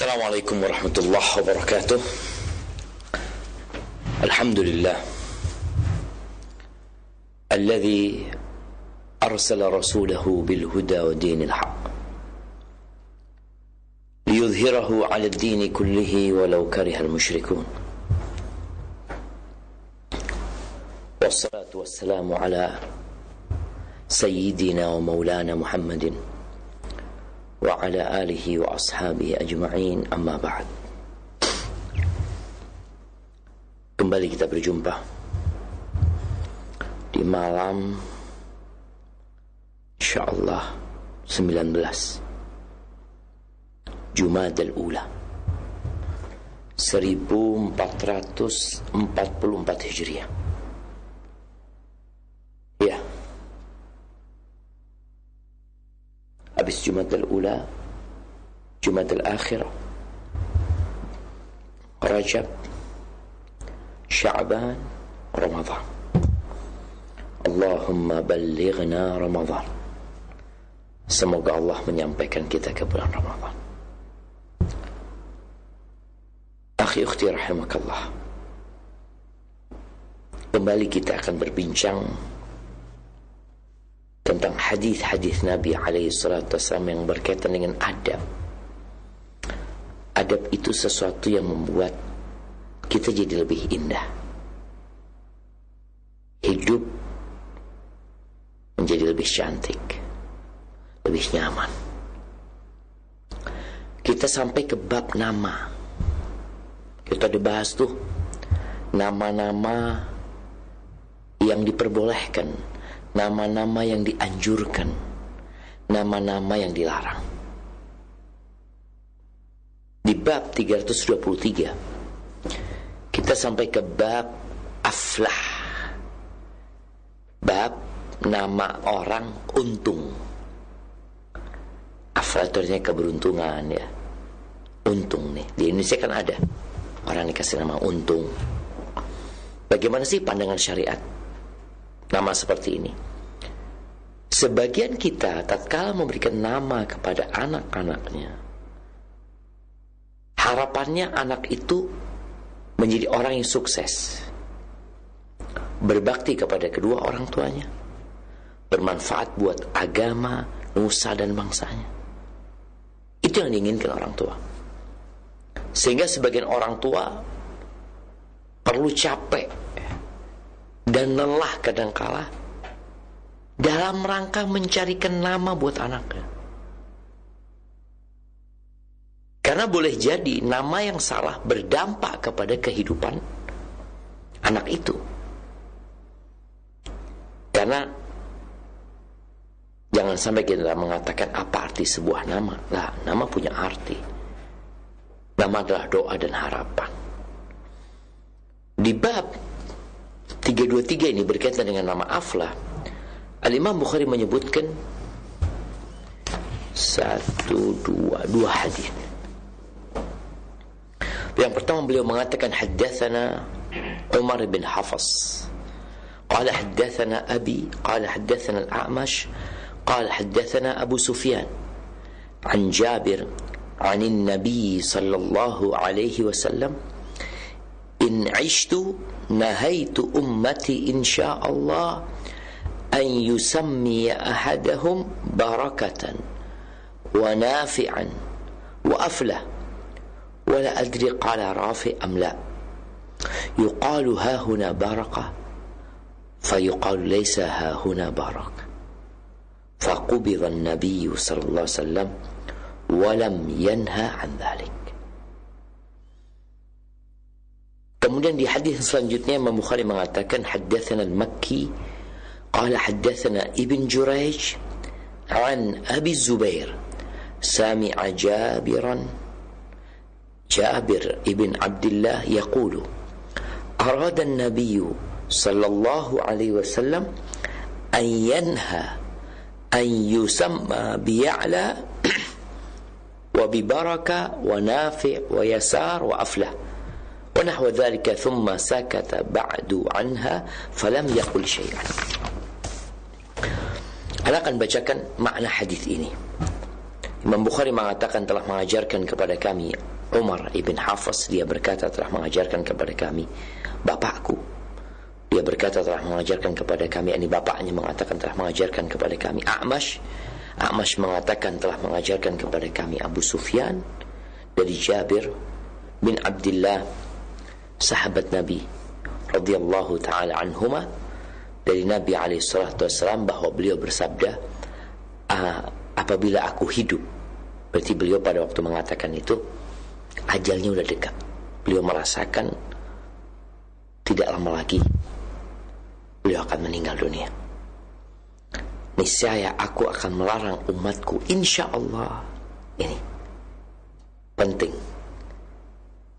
Assalamualaikum warahmatullahi wabarakatuh. Alhamdulillah alladzi arsala rasulahu bil huda wa dinil haq liyudhhirahu 'ala ad-din kullihi walau karihal musyrikun. Wassalatu wassalamu ala sayyidina wa maulana Muhammadin wa ala alihi wa ashabihi ajma'in, amma ba'd. Kembali kita berjumpa di malam insyaallah 19 Jumadal Ula 1444 Hijriah. Ya, habis Jumadal Ula, Jumadal Akhirah, Rajab, Sya'ban, Ramadan. Allahumma ballighna Ramadan. Semoga Allah menyampaikan kita ke bulan Ramadan. Akhi ukhti rahimakallah, kembali kita akan berbincang tentang hadis-hadis Nabi alaihi salatu wasallam yang berkaitan dengan adab. Adab itu sesuatu yang membuat kita jadi lebih indah. Hidup menjadi lebih cantik, lebih nyaman. Kita sampai ke bab nama. Kita udah bahas tuh nama-nama yang diperbolehkan, nama-nama yang dianjurkan, nama-nama yang dilarang. Di bab 323 kita sampai ke bab aflah, bab nama orang untung. Aflah itu artinya keberuntungan, ya. Untung nih, di Indonesia kan ada orang dikasih nama untung. Bagaimana sih pandangan syariat nama seperti ini? Sebagian kita tatkala memberikan nama kepada anak-anaknya, harapannya anak itu menjadi orang yang sukses, berbakti kepada kedua orang tuanya, bermanfaat buat agama, nusa dan bangsanya. Itu yang diinginkan orang tua. Sehingga sebagian orang tua perlu capek dan lelah kadangkala dalam rangka mencarikan nama buat anaknya. Karena boleh jadi nama yang salah berdampak kepada kehidupan anak itu. Karena jangan sampai kita mengatakan apa arti sebuah nama. Lah, nama punya arti. Nama adalah doa dan harapan. Di bab 323 ini berkaitan dengan nama aflah, Al-Imam Bukhari menyebutkan dua hadis. Yang pertama beliau mengatakan haddatsana Umar bin Hafs qala haddatsana Abi qala haddatsana Al-A'mash qala haddatsana Abu Sufyan an Jabir عن النبي صلى الله عليه وسلم إن عشت نهيت أمتي إن شاء الله أن يسمي أحدهم بركة ونافعا وأفلح ولا أدري قال رافع أم لا يقال ها هنا بركة فيقال ليس ها هنا بركة فقبض النبي صلى الله عليه وسلم walam yanha an dhalik. Kemudian di hadis selanjutnya Imam Bukhari mengatakan haddatsana al-Makki qala haddatsana Ibn Jurayj an Abi Zubair sami'a Jabir ibn Abdullah yaqulu arada an-nabiy sallallahu alaihi wasallam an yanha an yusamma biya'la وببركة ونافع ويسار وأفلح ونحو ذلك ثم سكت بعد عنها فلم يقل شيئا. Ana akan bacakan makna hadis ini. Imam Bukhari mengatakan telah mengajarkan kepada kami Umar ibn Hafs, dia berkata telah mengajarkan kepada kami. Bapakku, dia berkata telah mengajarkan kepada kami. Ini bapaknya mengatakan telah mengajarkan kepada kami. A'mash mengatakan telah mengajarkan kepada kami. Abu Sufyan dari Jabir bin Abdullah, sahabat Nabi radhiyallahu ta'ala anhuma, dari Nabi alaihi salatu wassalam, bahwa beliau bersabda, apabila aku hidup, berarti beliau pada waktu mengatakan itu ajalnya udah dekat. Beliau merasakan tidak lama lagi beliau akan meninggal dunia. Niscaya aku akan melarang umatku, insya Allah. Ini penting.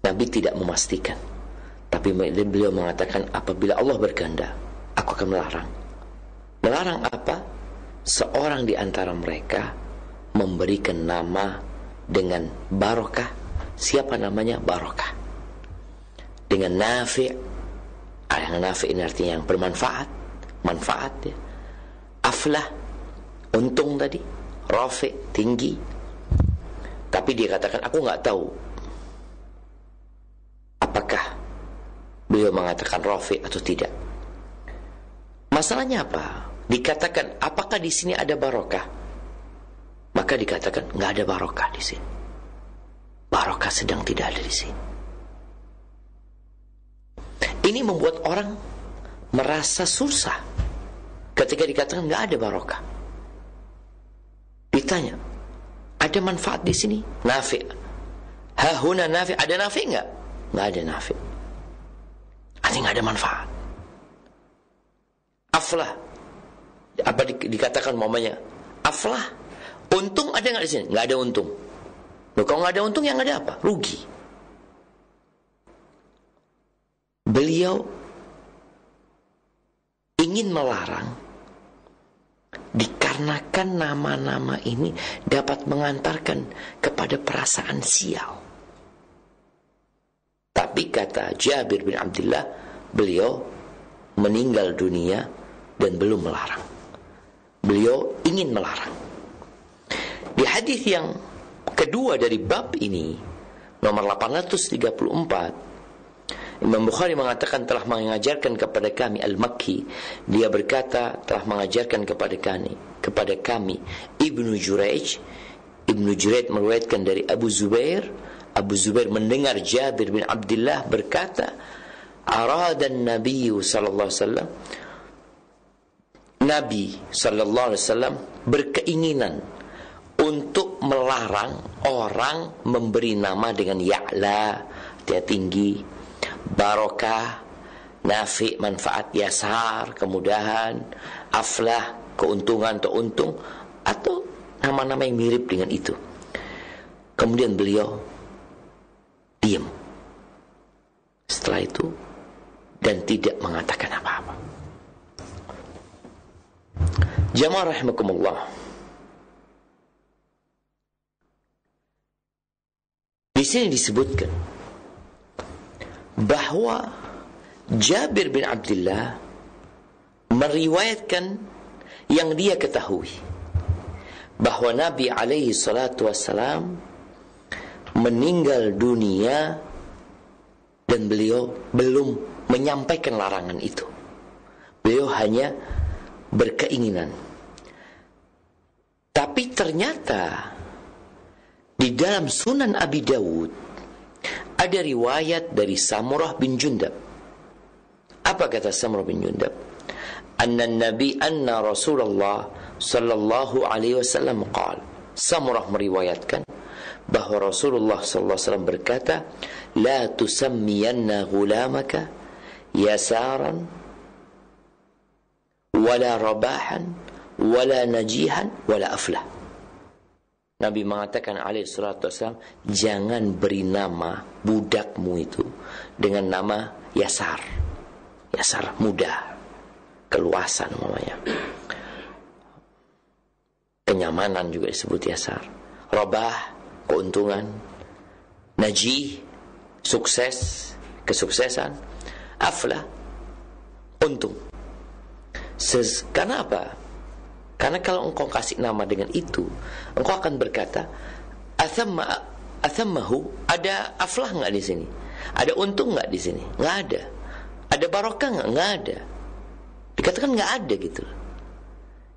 Nabi tidak memastikan, tapi beliau mengatakan apabila Allah berkehendak, aku akan melarang. Melarang apa? Seorang di antara mereka memberikan nama dengan barokah. Siapa namanya? Barokah. Dengan nafi'. Yang nafi' ini artinya yang bermanfaat, manfaat ya. Aflah, untung tadi. Rafi', tinggi. Tapi dia katakan aku nggak tahu apakah beliau mengatakan rafi' atau tidak. Masalahnya apa? Dikatakan apakah di sini ada barokah? Maka dikatakan nggak ada barokah di sini. Barokah sedang tidak ada di sini. Ini membuat orang merasa susah ketika dikatakan nggak ada barokah. Ditanya, ada manfaat di sini? Nafi'. Hahuna nafi'. Ada nafi' nggak? Nggak ada nafi'. Artinya nggak ada manfaat. Aflah. Apa dikatakan momennya? Aflah. Untung ada nggak di sini? Nggak ada untung. Loh, kalau nggak ada untung, yang ada apa? Rugi. Beliau ingin melarang dikarenakan nama-nama ini dapat mengantarkan kepada perasaan sial. Tapi kata Jabir bin Abdullah, beliau meninggal dunia dan belum melarang. Beliau ingin melarang. Di hadis yang kedua dari bab ini, nomor 834, Imam Bukhari mengatakan telah mengajarkan kepada kami Al-Makki. Dia berkata telah mengajarkan kepada kami Ibnu Jurayj. Ibnu Jurayj meriwayatkan dari Abu Zubair. Abu Zubair mendengar Jabir bin Abdullah berkata, aradan Nabi sallallahu alaihi wasallam, Nabi sallallahu alaihi wasallam berkeinginan untuk melarang orang memberi nama dengan ya'la, dia tinggi, barokah, nafi', manfaat, yasar, kemudahan, aflah, keuntungan atau untung, atau nama-nama yang mirip dengan itu. Kemudian beliau diam setelah itu dan tidak mengatakan apa-apa. Jamaah rahimakumullah, di sini disebutkan bahwa Jabir bin Abdullah meriwayatkan yang dia ketahui, bahwa Nabi alaihi salatu wassalam meninggal dunia dan beliau belum menyampaikan larangan itu. Beliau hanya berkeinginan. Tapi ternyata di dalam Sunan Abi Dawud ada riwayat dari Samurah bin Jundab. Apa kata Samurah bin Jundab? Anna Rasulullah sallallahu alaihi wasallam qala. Samurah meriwayatkan bahwa Rasulullah sallallahu alaihi wasallam berkata, la tusammiyanna ghulamaka yasaran wala rabahan wala najihan wala aflah. Nabi mengatakan alaihi salatu wasallam, jangan beri nama budakmu itu dengan nama yasar. Yasar, mudah, keluasan namanya. Kenyamanan juga disebut yasar. Rabah, keuntungan. Najih, sukses, kesuksesan. Aflah, untung. Karena apa? Karena kalau engkau kasih nama dengan itu, engkau akan berkata, athammahu, ada aflah nggak di sini? Ada untung nggak di sini? Nggak ada. Ada barokah nggak? Nggak ada. Dikatakan nggak ada gitu.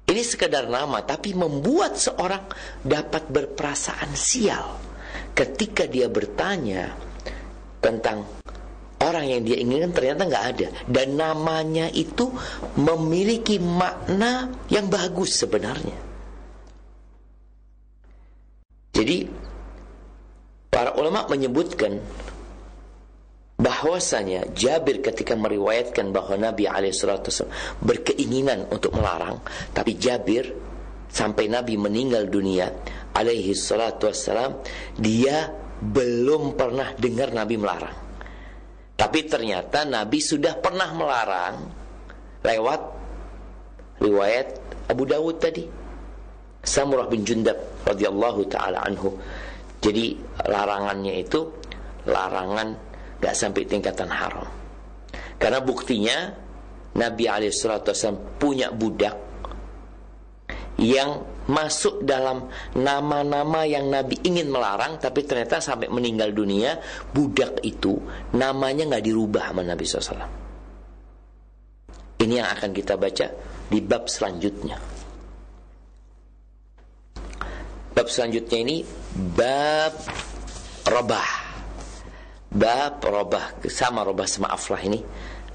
Ini sekedar nama, tapi membuat seorang dapat berperasaan sial ketika dia bertanya tentang orang yang dia inginkan, ternyata nggak ada. Dan namanya itu memiliki makna yang bagus sebenarnya. Jadi para ulama menyebutkan bahwasanya Jabir ketika meriwayatkan bahwa Nabi SAW berkeinginan untuk melarang, tapi Jabir sampai Nabi meninggal dunia SAW, dia belum pernah dengar Nabi melarang. Tapi ternyata Nabi sudah pernah melarang lewat riwayat Abu Dawud tadi, Samurah bin Jundab radhiyallahu taala anhu. Jadi larangannya itu larangan gak sampai tingkatan haram. Karena buktinya Nabi SAW punya budak yang masuk dalam nama-nama yang Nabi ingin melarang, tapi ternyata sampai meninggal dunia budak itu namanya gak dirubah sama Nabi SAW. Ini yang akan kita baca di bab selanjutnya. Bab selanjutnya ini bab robah. Bab robah, sama robah sama aflah ini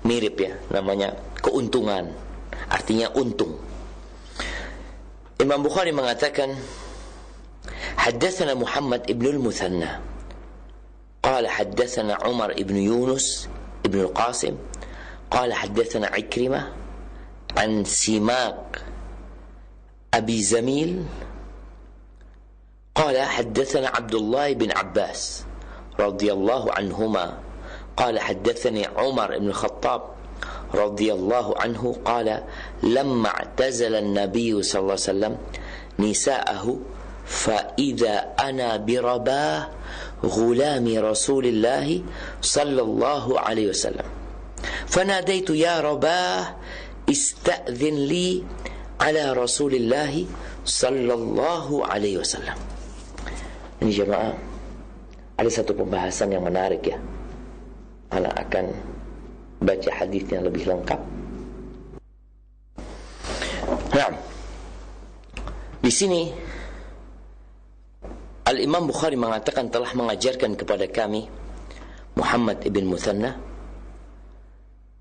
mirip ya, namanya keuntungan, artinya untung. Imam Bukhari mengatakan, haddatsana Muhammad ibn al-Muthanna qala haddatsana Umar ibn Yunus ibn al-Qasim qala haddatsana Ikrimah an Simak Abi Zamil qala haddatsana Abdullah bin Abbas رضي الله عنهما قال حدثني عمر بن الخطاب رضي الله عنه قال لما اعتزل النبي صلى الله عليه وسلم نساءه فإذا أنا برباه غلام رسول الله صلى الله عليه وسلم فناديت يا رباه استأذن لي على رسول الله صلى الله عليه وسلم. Ini jemaah, ada satu pembahasan yang menarik ya. Anak akan baca hadisnya lebih lengkap. Nah, di sini Al-Imam Bukhari mengatakan telah mengajarkan kepada kami Muhammad ibn Muthanna.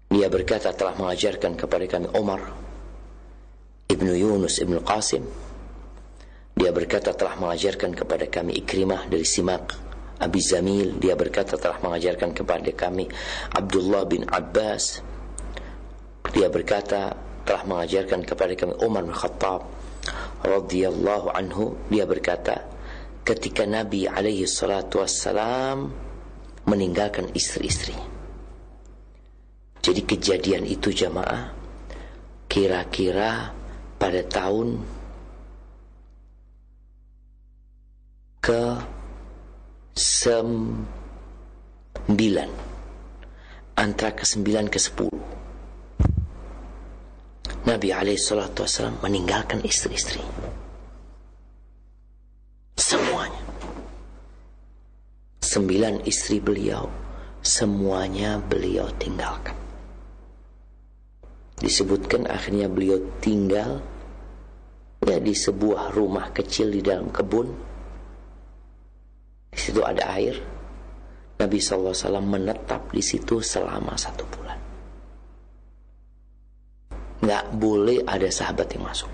Dia berkata telah mengajarkan kepada kami Umar ibn Yunus ibn Qasim. Dia berkata telah mengajarkan kepada kami Ikrimah dari Simak Abi Zamil. Dia berkata telah mengajarkan kepada kami Abdullah bin Abbas. Dia berkata telah mengajarkan kepada kami Umar bin Khattab radhiyallahu anhu. Dia berkata ketika Nabi alaihi salatu wassalam meninggalkan istri-istrinya. Jadi kejadian itu jamaah kira-kira pada tahun ke-9, antara ke-9 ke-10, Nabi SAW meninggalkan istri-istri semuanya. 9 istri beliau semuanya beliau tinggalkan. Disebutkan akhirnya beliau tinggal ya di sebuah rumah kecil di dalam kebun. Di situ ada air. Nabi SAW menetap di situ selama 1 bulan. Nggak boleh ada sahabat yang masuk.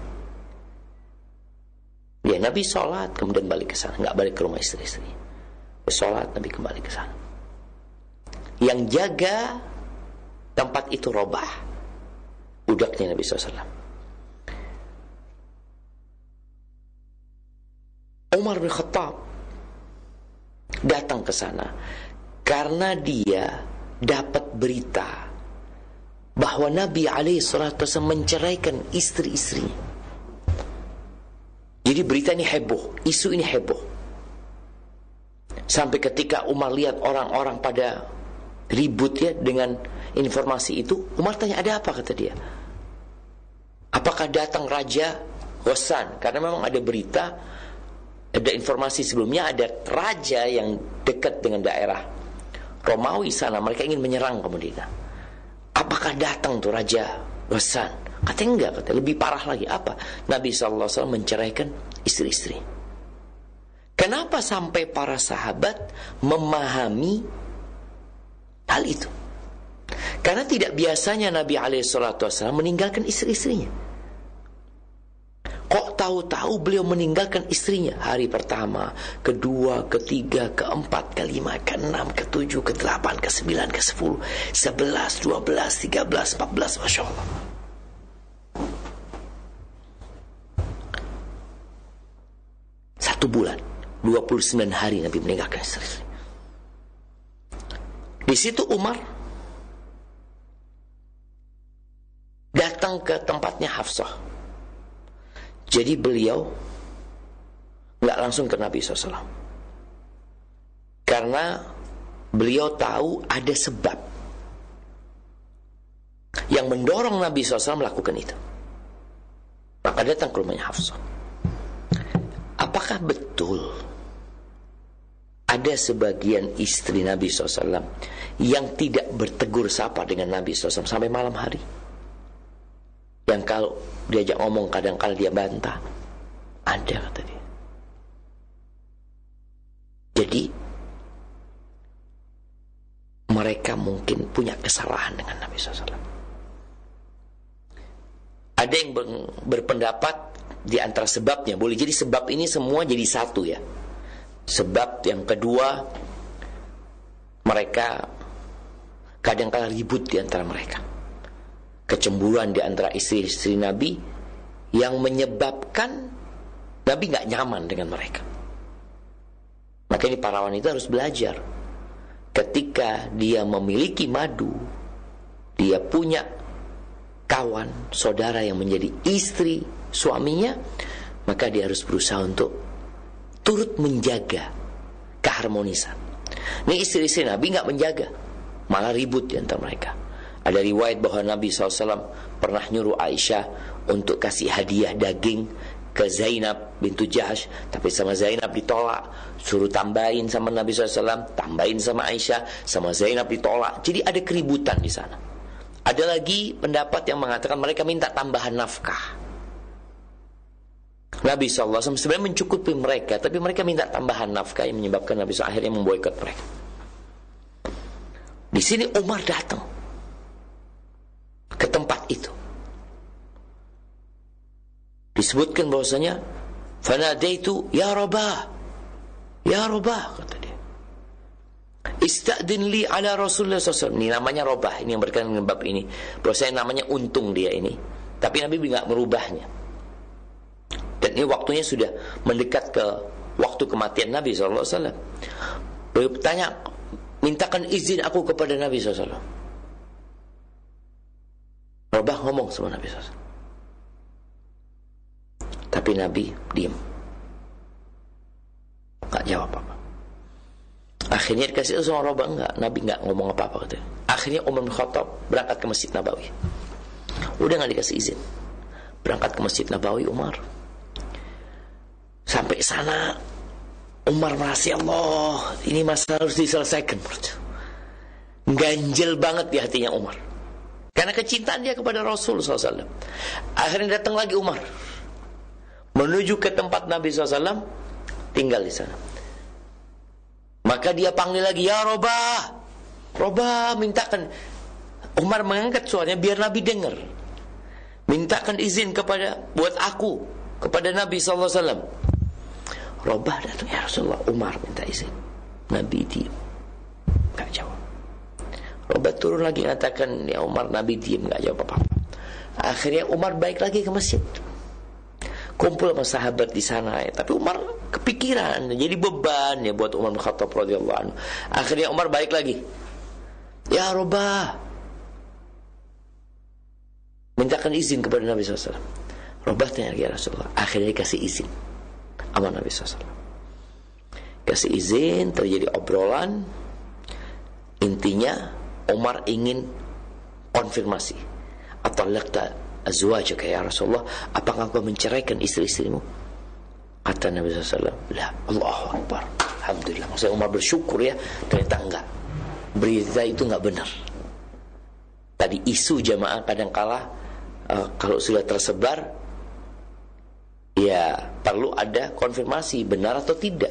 Ya Nabi sholat kemudian balik ke sana, nggak balik ke rumah istri-istri. Sholat Nabi kembali ke sana. Yang jaga tempat itu Robah, budaknya Nabi SAW. Umar bin Khattab datang ke sana karena dia dapat berita bahwa Nabi SAW menceraikan istri-istrinya. Jadi berita ini heboh, isu ini heboh. Sampai ketika Umar lihat orang-orang pada ribut ya dengan informasi itu, Umar tanya ada apa, kata dia. Apakah datang Raja Ghassan? Karena memang ada berita ada informasi sebelumnya ada raja yang dekat dengan daerah Romawi sana, mereka ingin menyerang ke Madinah. Apakah datang tuh Raja Ghassan? Katanya enggak, katanya lebih parah lagi. Apa? Nabi SAW menceraikan istri-istri. Kenapa sampai para sahabat memahami hal itu? Karena tidak biasanya Nabi SAW meninggalkan istri-istrinya. Kok tahu-tahu beliau meninggalkan istrinya hari pertama, kedua, ketiga, keempat, kelima, keenam, ketujuh, kedelapan, kesembilan, ke-10, 11, 12, 13, 14, Masya Allah. Satu bulan, 29 hari Nabi meninggalkan istri. Di situ Umar datang ke tempatnya Hafsah. Jadi beliau nggak langsung ke Nabi SAW, karena beliau tahu ada sebab yang mendorong Nabi SAW melakukan itu. Maka datang ke rumahnya Hafsah. Apakah betul ada sebagian istri Nabi SAW yang tidak bertegur sapa dengan Nabi SAW sampai malam hari? Yang kalau diajak ngomong kadang-kadang dia bantah. Ada, kata dia. Jadi mereka mungkin punya kesalahan dengan Nabi SAW. Ada yang berpendapat di antara sebabnya, boleh jadi sebab ini semua jadi satu ya. Sebab yang kedua, mereka kadang-kadang ribut di antara mereka. Kecemburuan di antara istri-istri Nabi yang menyebabkan Nabi gak nyaman dengan mereka. Maka ini para wanita harus belajar. Ketika dia memiliki madu, dia punya kawan, saudara yang menjadi istri suaminya, maka dia harus berusaha untuk turut menjaga keharmonisan. Ini istri-istri Nabi gak menjaga, malah ribut di antara mereka. Ada riwayat bahwa Nabi SAW pernah nyuruh Aisyah untuk kasih hadiah daging ke Zainab bintu Jahsh, tapi sama Zainab ditolak. Suruh tambahin sama Nabi SAW, tambahin sama Aisyah, sama Zainab ditolak. Jadi ada keributan di sana. Ada lagi pendapat yang mengatakan mereka minta tambahan nafkah. Nabi SAW sebenarnya mencukupi mereka, tapi mereka minta tambahan nafkah yang menyebabkan Nabi SAW akhirnya memboikot mereka. Di sini Umar datang ke tempat itu. Disebutkan bahwasanya fanadaitu ya Rabah, ya Rabah, kata dia, istadin li ala Rasulullah SAW. Ini namanya Rabah, ini yang berkaitan dengan bab ini. Bahwasanya namanya untung dia ini, tapi Nabi tidak merubahnya. Dan ini waktunya sudah mendekat ke waktu kematian Nabi SAW. Beliau bertanya, mintakan izin aku kepada Nabi SAW. Rabah ngomong sama Nabi SAW, tapi Nabi diam, gak jawab apa-apa. Akhirnya dikasih sama Rabah, enggak, Nabi gak ngomong apa-apa katanya. Akhirnya Umar bin Khattab berangkat ke Masjid Nabawi. Udah gak dikasih izin, berangkat ke Masjid Nabawi Umar. Sampai sana Umar merasa, Allah, ini masalah harus diselesaikan. Ganjel banget di hatinya Umar, karena kecintaan dia kepada Rasul SAW. Akhirnya datang lagi Umar, menuju ke tempat Nabi SAW, tinggal di sana. Maka dia panggil lagi, ya Rabah, Rabah, mintakan. Umar mengangkat suaranya biar Nabi dengar. Mintakan izin buat aku kepada Nabi SAW. Rabah datang, ya Rasulullah, Umar minta izin. Nabi diam, gak jawab. Rabah turun lagi mengatakan, ya Umar, Nabi diam, gak jawab apa-apa. Akhirnya Umar balik lagi ke masjid, kumpul sama sahabat di sana ya. Tapi Umar kepikiran, jadi beban ya buat Umar bin Khattab radhiyallahu anhu. Akhirnya Umar balik lagi, ya Rabah, mintakan izin kepada Nabi SAW. Rabah tanya, ya Rasulullah. Akhirnya dikasih izin sama Nabi SAW. Kasih izin, terjadi obrolan. Intinya Umar ingin konfirmasi, atalaqta azwajaka ya Rasulullah, apakah engkau menceraikan istri-istrimu? Kata Nabi SAW, lah, Allahu Akbar, alhamdulillah. Maksudnya Umar bersyukur ya, ternyata enggak. Berita itu enggak benar. Tadi isu jamaah kadangkala kalau sudah tersebar, ya perlu ada konfirmasi benar atau tidak.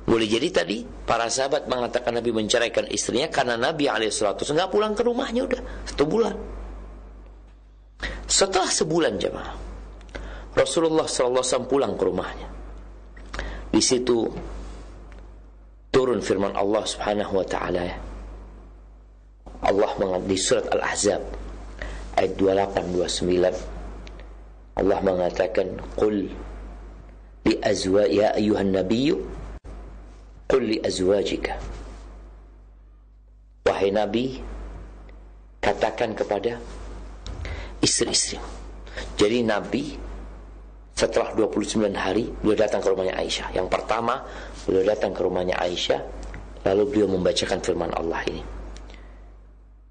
Boleh jadi tadi para sahabat mengatakan Nabi menceraikan istrinya karena Nabi SAW enggak pulang ke rumahnya udah 1 bulan. Setelah sebulan jamaah, Rasulullah SAW pulang ke rumahnya. Di situ turun firman Allah Subhanahu wa taala ya. Allah di surat Al-Ahzab ayat 28 29. Allah mengatakan, "Qul li ya ayyuhan nabiyyu qul li azwajika." Wahai Nabi, katakan kepada istri-istrimu. Jadi Nabi setelah 29 hari beliau datang ke rumahnya Aisyah. Yang pertama beliau datang ke rumahnya Aisyah, lalu beliau membacakan firman Allah ini,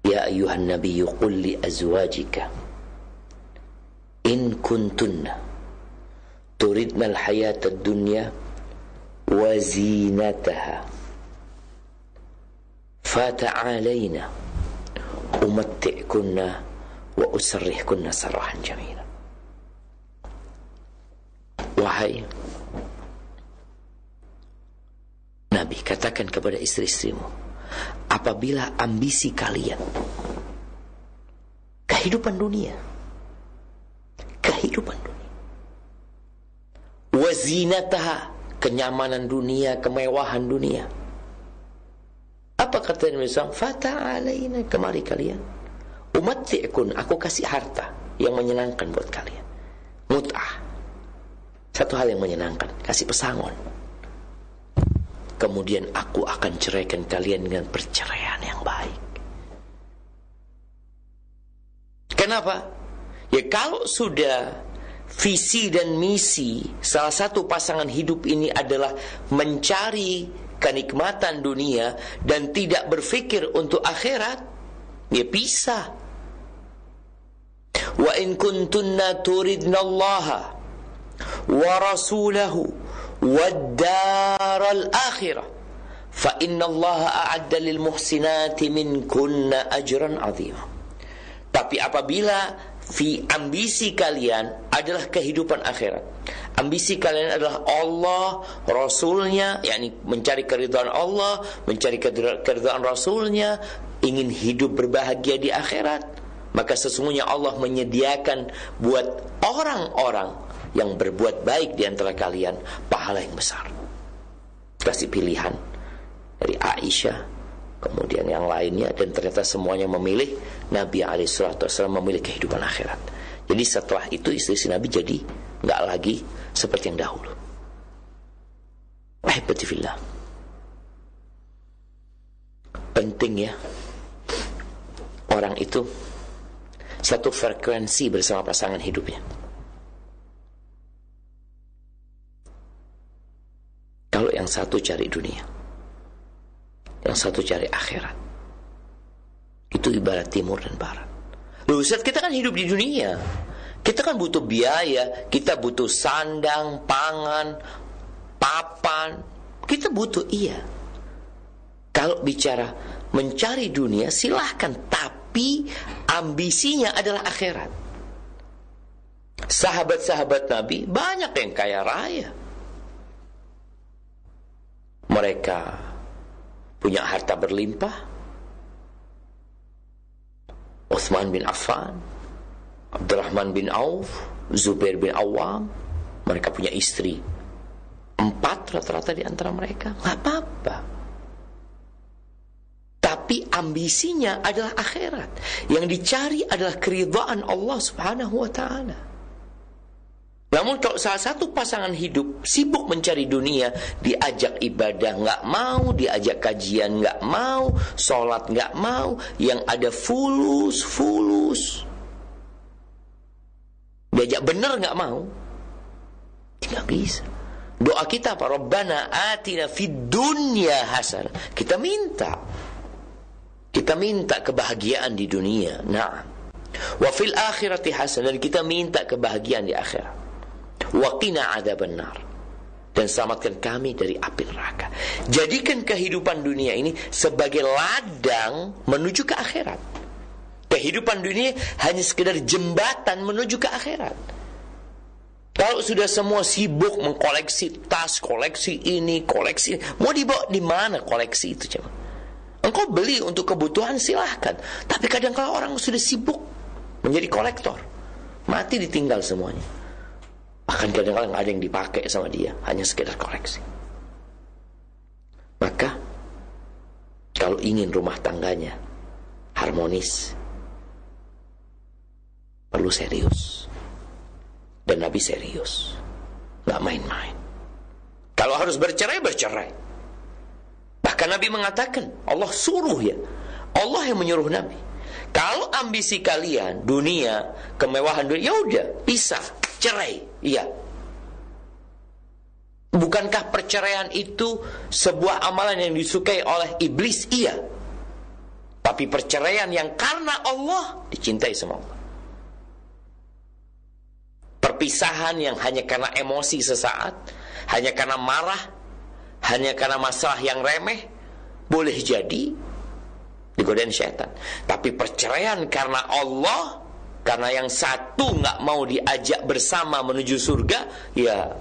"Ya ayyuhan nabiyyu qul li azwajika in kuntunna turidna al-hayata ad-dunya wa zinataha fata'alayna umatti'kunna wa usarrihkunna sarahan jamila." Wahai Nabi, katakan kepada istri-istrimu, apabila ambisi kalian kehidupan dunia, wazinataha, kenyamanan dunia, kemewahan dunia, apa kata Nabi SAW? Fata'alaina, kemari kalian, umatti'kun, aku kasih harta yang menyenangkan buat kalian, mut'ah, satu hal yang menyenangkan, kasih pesangon. Kemudian aku akan ceraikan kalian dengan perceraian yang baik. Kenapa? Ya kalau sudah visi dan misi salah satu pasangan hidup ini adalah mencari kenikmatan dunia dan tidak berpikir untuk akhirat, ya pisah. Wa in kuntunna turidna Allaha wa rasulahu wad daral akhirah fa inna Allaha a'adda lil muhsinati minkunna ajran 'azima. Tapi apabila ambisi kalian adalah kehidupan akhirat, ambisi kalian adalah Allah, Rasulnya, yakni mencari keridhaan Allah, mencari keridhaan Rasulnya, ingin hidup berbahagia di akhirat, maka sesungguhnya Allah menyediakan buat orang-orang yang berbuat baik di antara kalian pahala yang besar. Kasih pilihan dari Aisyah, kemudian yang lainnya, dan ternyata semuanya memilih Nabi SAW, memilih kehidupan akhirat. Jadi setelah itu istri Nabi jadi nggak lagi seperti yang dahulu. Ahibati fillah, penting ya orang itu satu frekuensi bersama pasangan hidupnya. Kalau yang satu cari dunia, yang satu cari akhirat, itu ibarat timur dan barat. Loh Ustaz, kita kan hidup di dunia, kita kan butuh biaya, kita butuh sandang, pangan, papan, kita butuh, iya. Kalau bicara mencari dunia silahkan, tapi ambisinya adalah akhirat. Sahabat-sahabat Nabi banyak yang kaya raya, mereka punya harta berlimpah. Utsman bin Affan, Abdurrahman bin Auf, Zubair bin Awam, mereka punya istri 4 rata-rata di antara mereka. Gak apa-apa, tapi ambisinya adalah akhirat. Yang dicari adalah keridhaan Allah Subhanahu wa ta'ala. Namun kalau salah satu pasangan hidup sibuk mencari dunia, diajak ibadah nggak mau, diajak kajian nggak mau, sholat nggak mau, yang ada fulus, diajak bener nggak mau, nggak bisa. Doa kita apa? Rabbana atina fid dunya hasanah. Kita minta kebahagiaan di dunia. Nah, wa fil akhirati hasanah, dan kita minta kebahagiaan di akhirat. Wa qina adzaban nar, dan selamatkan kami dari api neraka. Jadikan kehidupan dunia ini sebagai ladang menuju ke akhirat. Kehidupan dunia hanya sekedar jembatan menuju ke akhirat. Kalau sudah semua sibuk mengkoleksi tas, koleksi ini, koleksi ini, mau dibawa di mana koleksi itu coba? Engkau beli untuk kebutuhan silahkan, tapi kadang-kadang orang sudah sibuk menjadi kolektor, mati ditinggal semuanya. Bahkan kadang-kadang ada yang dipakai sama dia, hanya sekedar koleksi. Maka kalau ingin rumah tangganya harmonis, perlu serius. Dan Nabi serius, gak main-main. Kalau harus bercerai, bercerai. Bahkan Nabi mengatakan, Allah suruh ya, Allah yang menyuruh Nabi. Kalau ambisi kalian dunia, kemewahan dunia, ya udah, pisah, cerai. Iya. Bukankah perceraian itu sebuah amalan yang disukai oleh iblis? Iya. Tapi perceraian yang karena Allah dicintai sama Allah. Perpisahan yang hanya karena emosi sesaat, hanya karena marah, hanya karena masalah yang remeh, boleh jadi digodain syaitan. Tapi perceraian karena Allah, karena yang satu gak mau diajak bersama menuju surga, ya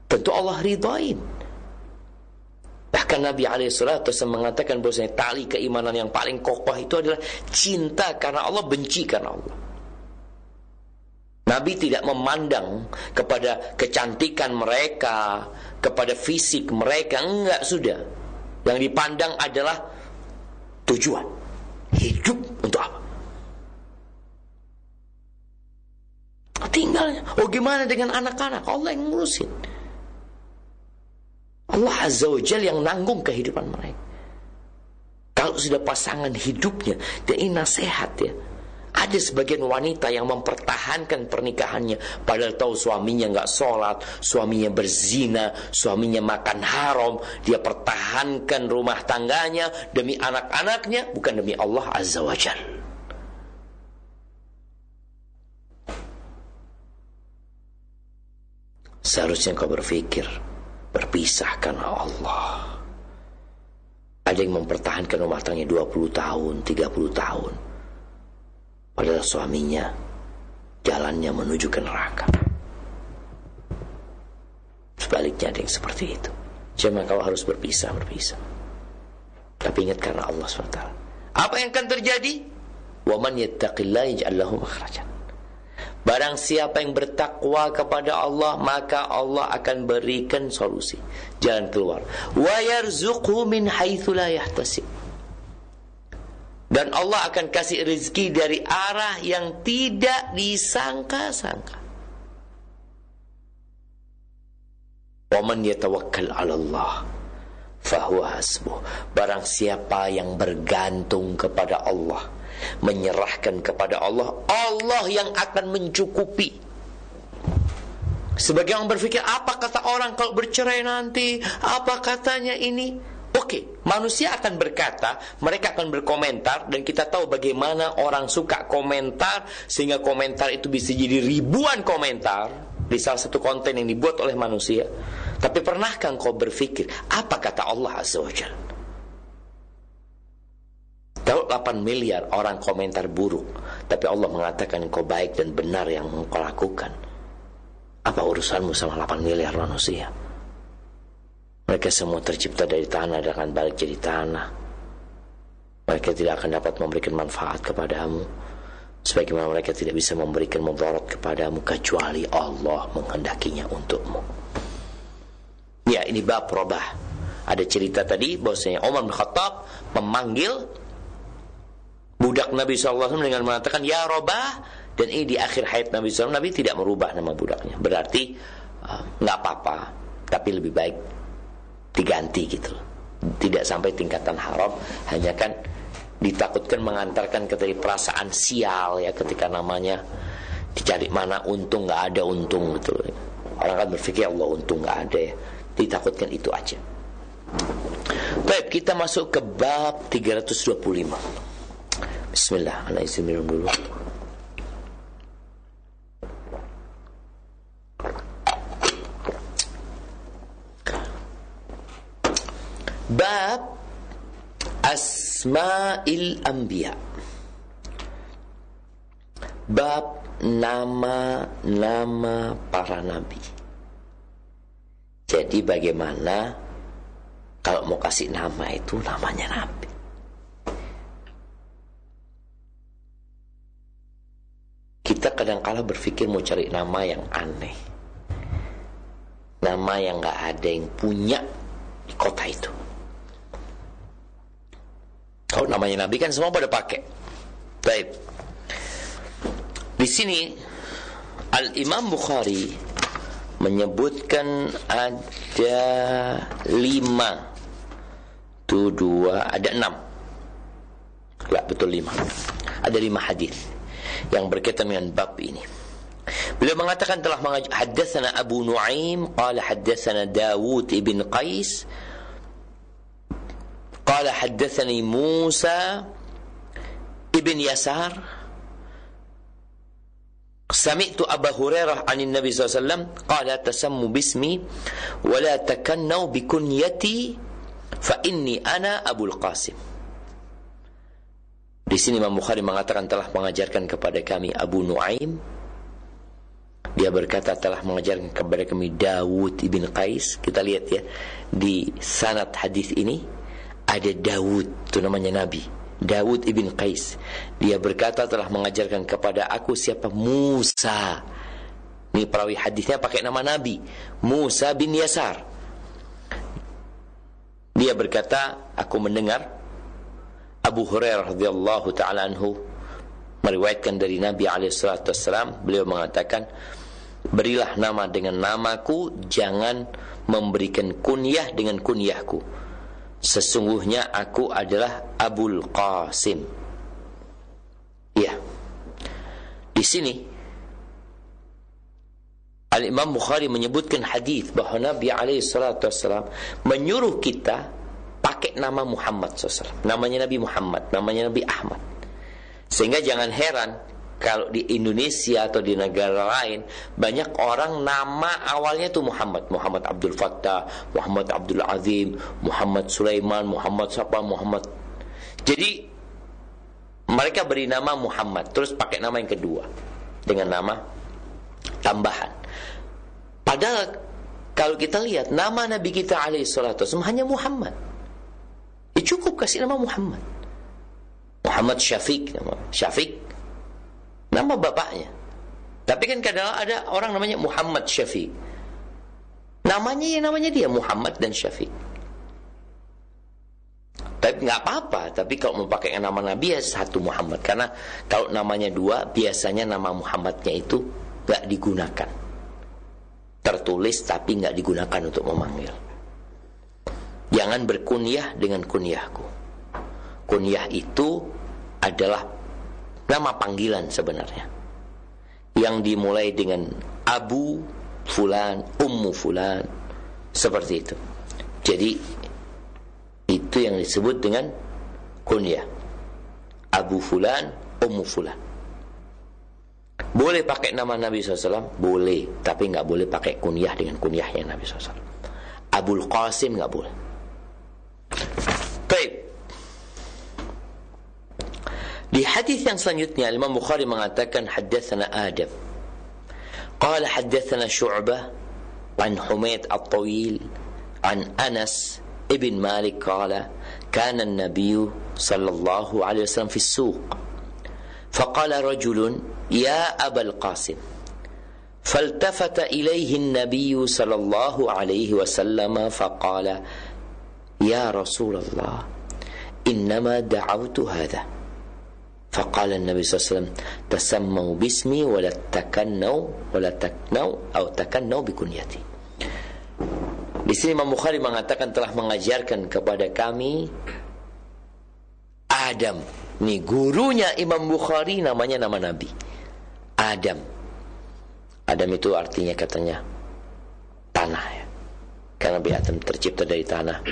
tentu Allah ridhain. Bahkan Nabi SAW mengatakan bahwasanya tali keimanan yang paling kokoh itu adalah cinta karena Allah, benci karena Allah. Nabi tidak memandang kepada kecantikan mereka, kepada fisik mereka, enggak, sudah. Yang dipandang adalah tujuan hidup untuk apa? Tinggalnya. Oh, gimana dengan anak-anak? Allah yang ngurusin. Allah Azza wa Jalla yang nanggung kehidupan mereka. Kalau sudah pasangan hidupnya, dan ini nasihat ya. Ada sebagian wanita yang mempertahankan pernikahannya padahal tahu suaminya nggak sholat, suaminya berzina, suaminya makan haram. Dia pertahankan rumah tangganya demi anak-anaknya, bukan demi Allah Azza wa Jalla. Seharusnya kau berpikir berpisah karena Allah. Ada yang mempertahankan rumah tangganya 20 tahun, 30 tahun. Padahal suaminya jalannya menuju ke neraka. Sebaliknya ada yang seperti itu. Cuma kalau harus berpisah, berpisah. Tapi ingat karena Allah SWT. Apa yang akan terjadi? Wa man yattaqillaha yaj'al lahu makhrajan. Barang siapa yang bertakwa kepada Allah, maka Allah akan berikan solusi, jalan keluar. Wa yarzuqhu min haitsu la yahtasib. Dan Allah akan kasih rezeki dari arah yang tidak disangka-sangka. Wa man yatawakkal 'ala Allah fahuwa hasbuh. Barang siapa yang bergantung kepada Allah, menyerahkan kepada Allah, Allah yang akan mencukupi. Sebagian orang berpikir, apa kata orang kalau bercerai nanti? Apa katanya ini? Oke, manusia akan berkata, mereka akan berkomentar, dan kita tahu bagaimana orang suka komentar, sehingga komentar itu bisa jadi ribuan komentar di salah satu konten yang dibuat oleh manusia. Tapi pernahkah kau berpikir, apa kata Allah Azza wa Jalla? Tahu 8 miliar orang komentar buruk, tapi Allah mengatakan kau baik dan benar yang kau lakukan. Apa urusanmu sama 8 miliar manusia? Mereka semua tercipta dari tanah dan akan balik jadi tanah. Mereka tidak akan dapat memberikan manfaat kepadamu, sebagaimana mereka tidak bisa memberikan mudarat kepadamu kecuali Allah menghendakinya untukmu. Ya, ini bab robah. Ada cerita tadi bahwasanya Umar bin Khattab memanggil budak Nabi SAW dengan mengatakan ya robah, dan ini di akhir hayat Nabi SAW. Nabi tidak merubah nama budaknya. Berarti nggak apa-apa, tapi lebih baik diganti gitu. Tidak sampai tingkatan haram, hanya kan ditakutkan mengantarkan ke tadi perasaan sial ya, ketika namanya dicari mana untung, nggak ada untung gitu. Orang kan berpikir Allah untung nggak ada ya, ditakutkan itu aja. Baik, kita masuk ke bab 325. Bismillah, ana izin minum dulu. Bab Asma'il Anbiya. Bab nama-nama para nabi. Jadi bagaimana kalau mau kasih nama itu namanya nabi. Kita kadang-kala berpikir mau cari nama yang aneh, nama yang gak ada yang punya di kota itu. Kalau namanya nabi kan semua pada pakai. Baik. Di sini Al-Imam Bukhari menyebutkan ada 5, itu 2, ada 6. Enggak betul 5. Ada 5 hadis yang berkaitan dengan bab ini. Beliau mengatakan telah haddatsana Abu Nuaim qala haddatsana Dawud ibn Qais qala haddatsani Musa ibn Yasar sami'tu Abu Hurairah 'anil Nabi sallallahu alaihi wasallam qala tasammu bismi wa la takannu bi kunyati fa inni ana Abul Qasim. Di sini Imam Bukhari mengatakan telah mengajarkan kepada kami Abu Nuaim. Dia berkata telah mengajarkan kepada kami Dawud ibn Qais. Kita lihat ya, di sanad hadis ini ada Dawud, itu namanya Nabi, Dawud ibn Qais. Dia berkata telah mengajarkan kepada aku siapa? Musa. Ini perawi hadisnya pakai nama Nabi, Musa bin Yasar. Dia berkata aku mendengar Abu Hurairah radhiyallahu ta'ala anhu meriwayatkan dari Nabi alaihi salatu wassalam, beliau mengatakan, berilah nama dengan namaku, jangan memberikan kunyah dengan kunyahku. Sesungguhnya aku adalah Abul Qasim. Ya. Di sini Al-Imam Bukhari menyebutkan hadis bahwa Nabi alaihi salatu wassalam menyuruh kita pakai nama Muhammad SAW. Namanya Nabi Muhammad, namanya Nabi Ahmad. Sehingga jangan heran kalau di Indonesia atau di negara lain banyak orang nama awalnya itu Muhammad, Muhammad Abdul Fattah, Muhammad Abdul Azim, Muhammad Sulaiman, Muhammad siapa, Muhammad. Jadi mereka beri nama Muhammad, terus pakai nama yang kedua dengan nama tambahan. Padahal kalau kita lihat nama Nabi kita alaihi salatu wasallam hanya Muhammad. Cukup kasih nama Muhammad. Muhammad Syafiq, nama Syafiq, nama bapaknya. Tapi kan kadang ada orang namanya Muhammad Syafiq. Namanya dia Muhammad dan Syafiq. Tapi nggak apa-apa. Tapi kalau mau pakai nama Nabi ya satu Muhammad. Karena kalau namanya 2 biasanya nama Muhammadnya itu nggak digunakan. Tertulis tapi nggak digunakan untuk memanggil. Jangan berkunyah dengan kunyahku. Kunyah itu adalah nama panggilan sebenarnya, yang dimulai dengan Abu Fulan, Ummu Fulan, seperti itu. Jadi itu yang disebut dengan kunyah. Abu Fulan, Ummu Fulan. Boleh pakai nama Nabi SAW? Boleh, tapi nggak boleh pakai kunyah dengan kunyahnya Nabi SAW. Abul Qasim nggak boleh. Baik. Di hadis yang selanjutnya Imam Bukhari mengatakan haddatsana Adam. Qala haddatsana Syu'bah an Humayd at-Tawil an Anas ibn Malik qala kana an-nabiy sallallahu alaihi wasallam fi as-suq. فقال رجل يا أبا القاسم فالتفت إليه النبي صلى الله عليه وسلم فقال يا رسول الله إنما دعوت هذا. فقال النبي صلى الله عليه وسلم تسموا باسمي ولا تكنوا بكنيتي. Di sini Imam Bukhari mengatakan telah mengajarkan kepada kami Adam. Nih gurunya Imam Bukhari namanya nama Nabi Adam. Adam itu artinya katanya tanah ya. Karena Nabi Adam tercipta dari tanah,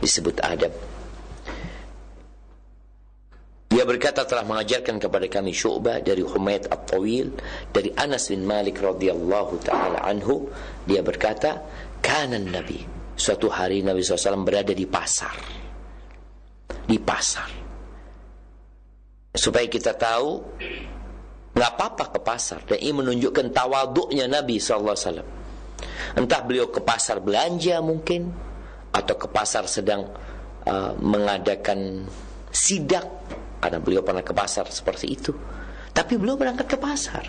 disebut Adam. Dia berkata telah mengajarkan kepada kami Syu'bah dari Humayd at-Tawil dari Anas bin Malik radhiyallahu taala anhu. Dia berkata, kana Nabi suatu hari Nabi SAW berada di pasar. Di pasar. Supaya kita tahu, nggak apa-apa ke pasar. Dan ini menunjukkan tawaduknya Nabi SAW. Entah beliau ke pasar belanja mungkin, atau ke pasar sedang mengadakan sidak, karena beliau pernah ke pasar seperti itu. Tapi beliau berangkat ke pasar,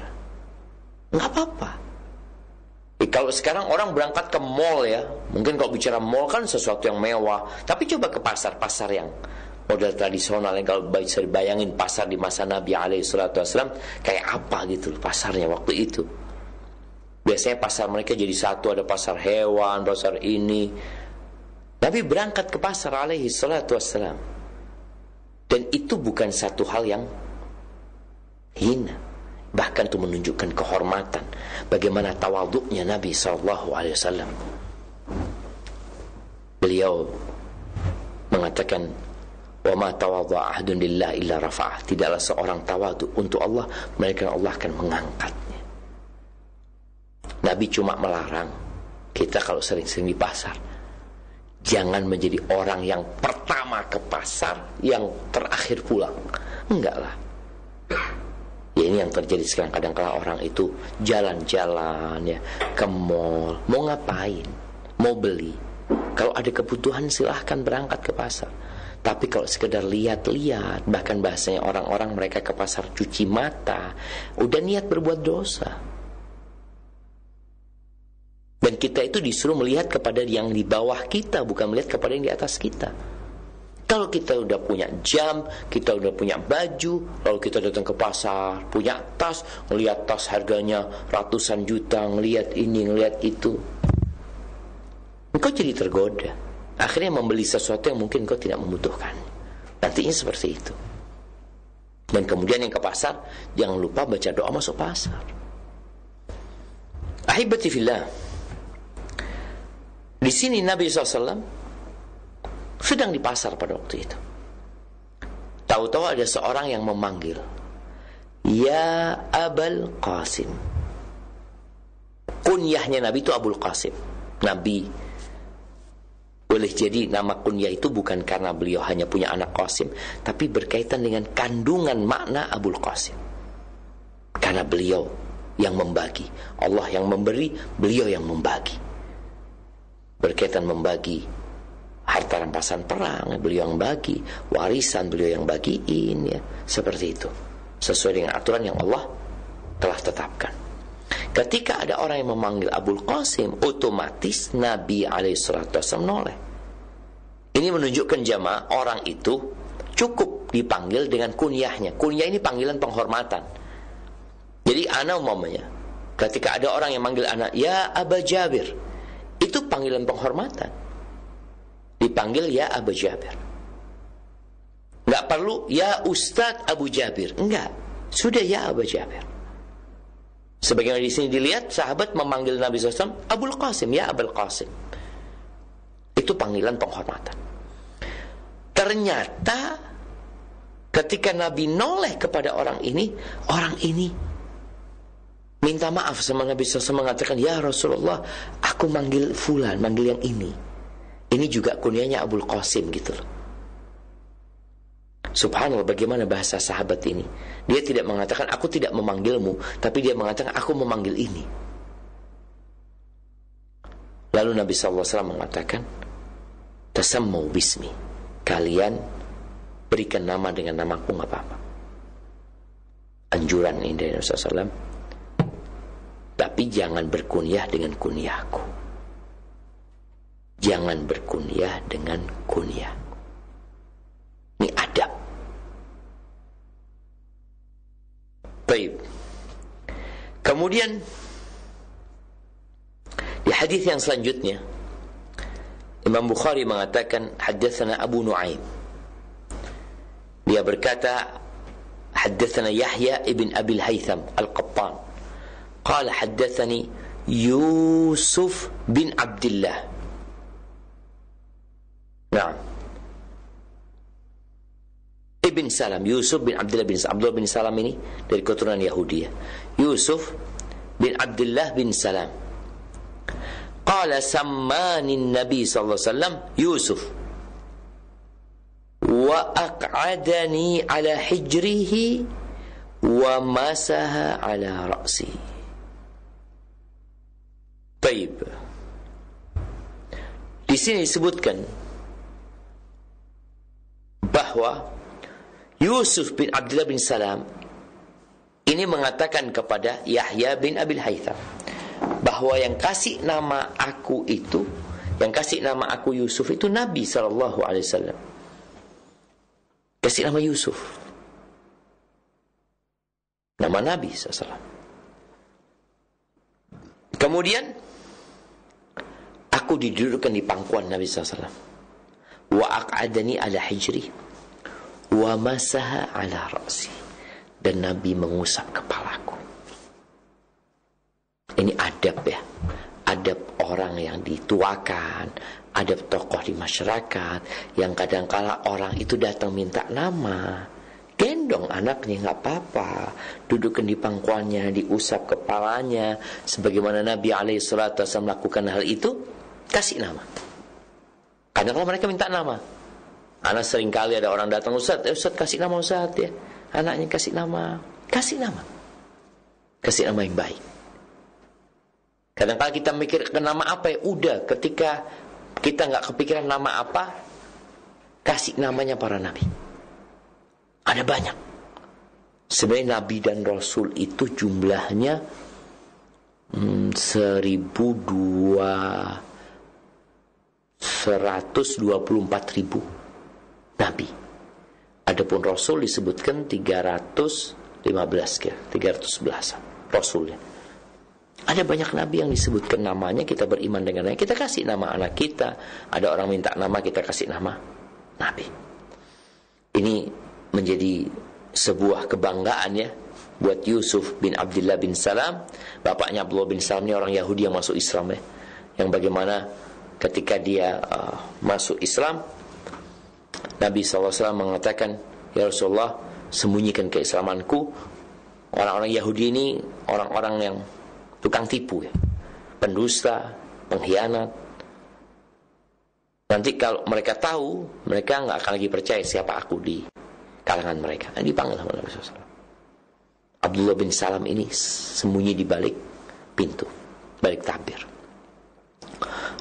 nggak apa-apa. Kalau sekarang orang berangkat ke mall ya, mungkin kalau bicara mall kan sesuatu yang mewah. Tapi coba ke pasar-pasar yang model tradisional, yang kalau bisa dibayangin pasar di masa Nabi SAW kayak apa gitu pasarnya waktu itu. Biasanya pasar mereka jadi satu, ada pasar hewan, pasar ini. Nabi berangkat ke pasar SAW, dan itu bukan satu hal yang hina, bahkan itu menunjukkan kehormatan. Bagaimana tawaduknya Nabi SAW. Beliau mengatakan, wa ma tawadha'a ahadun lillahi illa rafa'ah. Tidaklah seorang tawaduk untuk Allah, melainkan Allah akan mengangkatnya. Nabi cuma melarang kita kalau sering-sering di pasar, jangan menjadi orang yang pertama ke pasar, yang terakhir pulang. Enggak lah. Ya ini yang terjadi sekarang. Kadang-kadang orang itu jalan-jalan ya ke mall, mau ngapain? Mau beli. Kalau ada kebutuhan silahkan berangkat ke pasar. Tapi kalau sekedar lihat-lihat, bahkan bahasanya orang-orang mereka ke pasar cuci mata, udah niat berbuat dosa. Dan kita itu disuruh melihat kepada yang di bawah kita, bukan melihat kepada yang di atas kita. Kalau kita udah punya jam, kita udah punya baju, lalu kita datang ke pasar, punya tas, ngelihat tas harganya ratusan juta, ngelihat ini, ngelihat itu, engkau jadi tergoda. Akhirnya membeli sesuatu yang mungkin engkau tidak membutuhkan. Nantinya seperti itu. Dan kemudian yang ke pasar, jangan lupa baca doa masuk pasar. Ahibati fillah, di sini Nabi SAW sedang di pasar pada waktu itu. Tahu-tahu ada seorang yang memanggil, ya Abul Qasim. Kunyahnya Nabi itu Abul Qasim. Nabi, boleh jadi nama kunyah itu bukan karena beliau hanya punya anak Qasim, tapi berkaitan dengan kandungan makna Abul Qasim. Karena beliau yang membagi, Allah yang memberi, beliau yang membagi. Berkaitan membagi harta rampasan perang, beliau yang bagi, warisan beliau yang bagiin, ya, seperti itu, sesuai dengan aturan yang Allah telah tetapkan. Ketika ada orang yang memanggil Abul Qasim, otomatis Nabi SAW noleh. Ini menunjukkan jamaah, orang itu cukup dipanggil dengan kunyahnya. Kunyah ini panggilan penghormatan. Jadi ana umpamanya, ketika ada orang yang manggil anak, ya Aba Jabir, itu panggilan penghormatan. Dipanggil ya Abu Jabir. Enggak perlu ya Ustadz Abu Jabir. Enggak. Sudah ya Abu Jabir. Sebagaimana di sini dilihat, sahabat memanggil Nabi SAW Abul Qasim, ya Abul Qasim. Itu panggilan penghormatan. Ternyata ketika Nabi noleh kepada orang ini minta maaf sama Nabi SAW, mengatakan, ya Rasulullah, aku manggil fulan, manggil yang ini. Ini juga kunyahnya Abul Qasim gitu loh. Subhanallah, bagaimana bahasa sahabat ini. Dia tidak mengatakan aku tidak memanggilmu, tapi dia mengatakan aku memanggil ini. Lalu Nabi SAW mengatakan, tasammu bismi, kalian berikan nama dengan namaku, gak apa-apa. Anjuran ini dari Rasulullah SAW. Tapi jangan berkunyah dengan kunyahku. Jangan berkunyah dengan kunyah. Ini adab. Baik. Kemudian di hadis yang selanjutnya, Imam Bukhari mengatakan, haddatsana Abu Nu'aim. Dia berkata, haddatsana Yahya ibn Abi al-Haytham al-Qattan. Qala haddatsani Yusuf bin Abdullah. Nah, Ibn Salam, Yusuf bin Abdullah bin Salam ini dari keturunan Yahudi. Yusuf bin Abdullah bin Salam. qala sammani Nabi sallallahu alaihi wasallam Yusuf wa aq'adani ala hijrihi wa masaha ala ra'si. Baik. Di sini disebutkan bahwa Yusuf bin Abdullah bin Salam ini mengatakan kepada Yahya bin Abil Haytham bahwa yang kasih nama aku itu, yang kasih nama aku Yusuf itu Nabi sallallahu alaihi wasallam. Kasih nama Yusuf. Nama Nabi SAW. Kemudian aku didudukkan di pangkuan Nabi SAW. Wa aq'adani ala hijri wa masaha ala ra'si. Dan Nabi mengusap kepalaku. Ini adab ya. Adab orang yang dituakan, adab tokoh di masyarakat, yang kadang-kala orang itu datang minta nama, gendong anaknya nggak apa-apa, dudukkan di pangkuannya, diusap kepalanya, sebagaimana Nabi alaihissalatu wasallam melakukan hal itu, kasih nama. Kadang-kala mereka minta nama. Anak seringkali ada orang datang, Ustaz kasih nama Ustaz ya, anaknya kasih nama, kasih nama yang baik. Kadang-kala kita mikir ke nama apa ya, udah ketika kita nggak kepikiran nama apa, kasih namanya para nabi. Ada banyak. Sebenarnya nabi dan rasul itu jumlahnya 124.000 nabi. Adapun rasul disebutkan 311 rasulnya. Ada banyak nabi yang disebutkan namanya, kita beriman dengannya, kita kasih nama anak kita. Ada orang minta nama, kita kasih nama nabi. Ini menjadi sebuah kebanggaan ya buat Yusuf bin Abdullah bin Salam. Bapaknya Abdullah bin Salam ini orang Yahudi yang masuk Islam ya. Yang bagaimana ketika dia masuk Islam, Nabi SAW mengatakan, ya Rasulullah, sembunyikan keislamanku. Orang-orang Yahudi ini orang-orang yang tukang tipu ya, pendusta, pengkhianat. Nanti kalau mereka tahu, mereka nggak akan lagi percaya siapa aku di kalangan mereka. Nah, dipanggil sama Nabi SAW. Abdullah bin Salam ini sembunyi di balik pintu, balik tabir.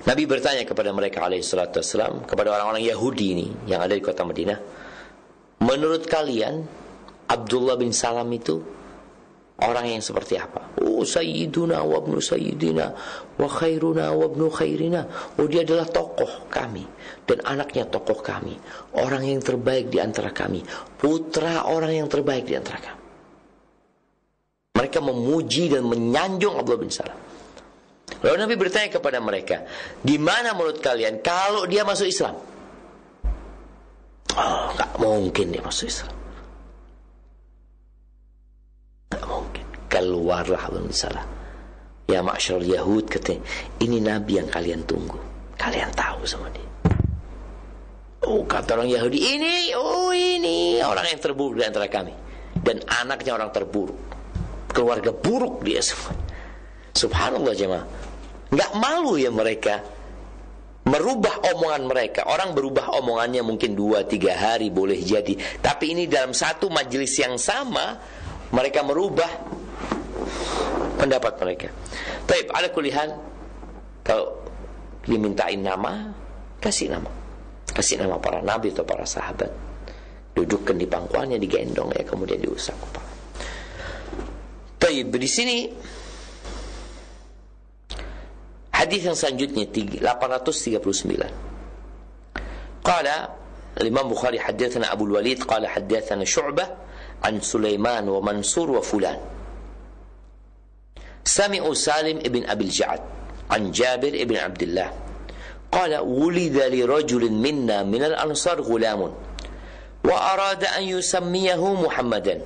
Nabi bertanya kepada mereka alaihissalatu wassalam, kepada orang-orang Yahudi ini yang ada di kota Madinah, menurut kalian Abdullah bin Salam itu orang yang seperti apa? Oh, sayyiduna wa ibnu sayyidina wa khairuna wa ibnu khairina. Oh, dia adalah tokoh kami dan anaknya tokoh kami, orang yang terbaik di antara kami, putra orang yang terbaik di antara kami. Mereka memuji dan menyanjung Abdullah bin Salam. Lalu Nabi bertanya kepada mereka, di mana menurut kalian kalau dia masuk Islam? Oh, gak mungkin dia masuk Islam. Gak mungkin. Keluarlah Abdullah bin Salam. Ya ma'syarul Yahud, katanya, ini Nabi yang kalian tunggu. Kalian tahu sama dia. Oh, kata orang Yahudi, ini orang yang terburuk di antara kami. Dan anaknya orang terburuk. Keluarga buruk dia semua. Subhanallah jemaah. Nggak malu ya mereka merubah omongan mereka. Orang berubah omongannya mungkin 2-3 hari boleh jadi, tapi ini dalam satu majelis yang sama mereka merubah pendapat mereka. Taib, ala kulli hal, kalau dimintain nama, kasih nama para nabi atau para sahabat. Dudukkan di pangkuannya, digendong ya, kemudian diusap kepala. Taib, di sini hadis yang selanjutnya 839. Qala Imam Bukhari haddatsana Abu Walid qala haddatsana Syu'bah an Sulaiman wa Mansur wa fulan. Sami'u Salim ibn Abil Ja'ad an Jabir ibn Abdullah qala wulida li rajulin minna min al-ansar ghulamun wa arada an yusammiyahu Muhammadan.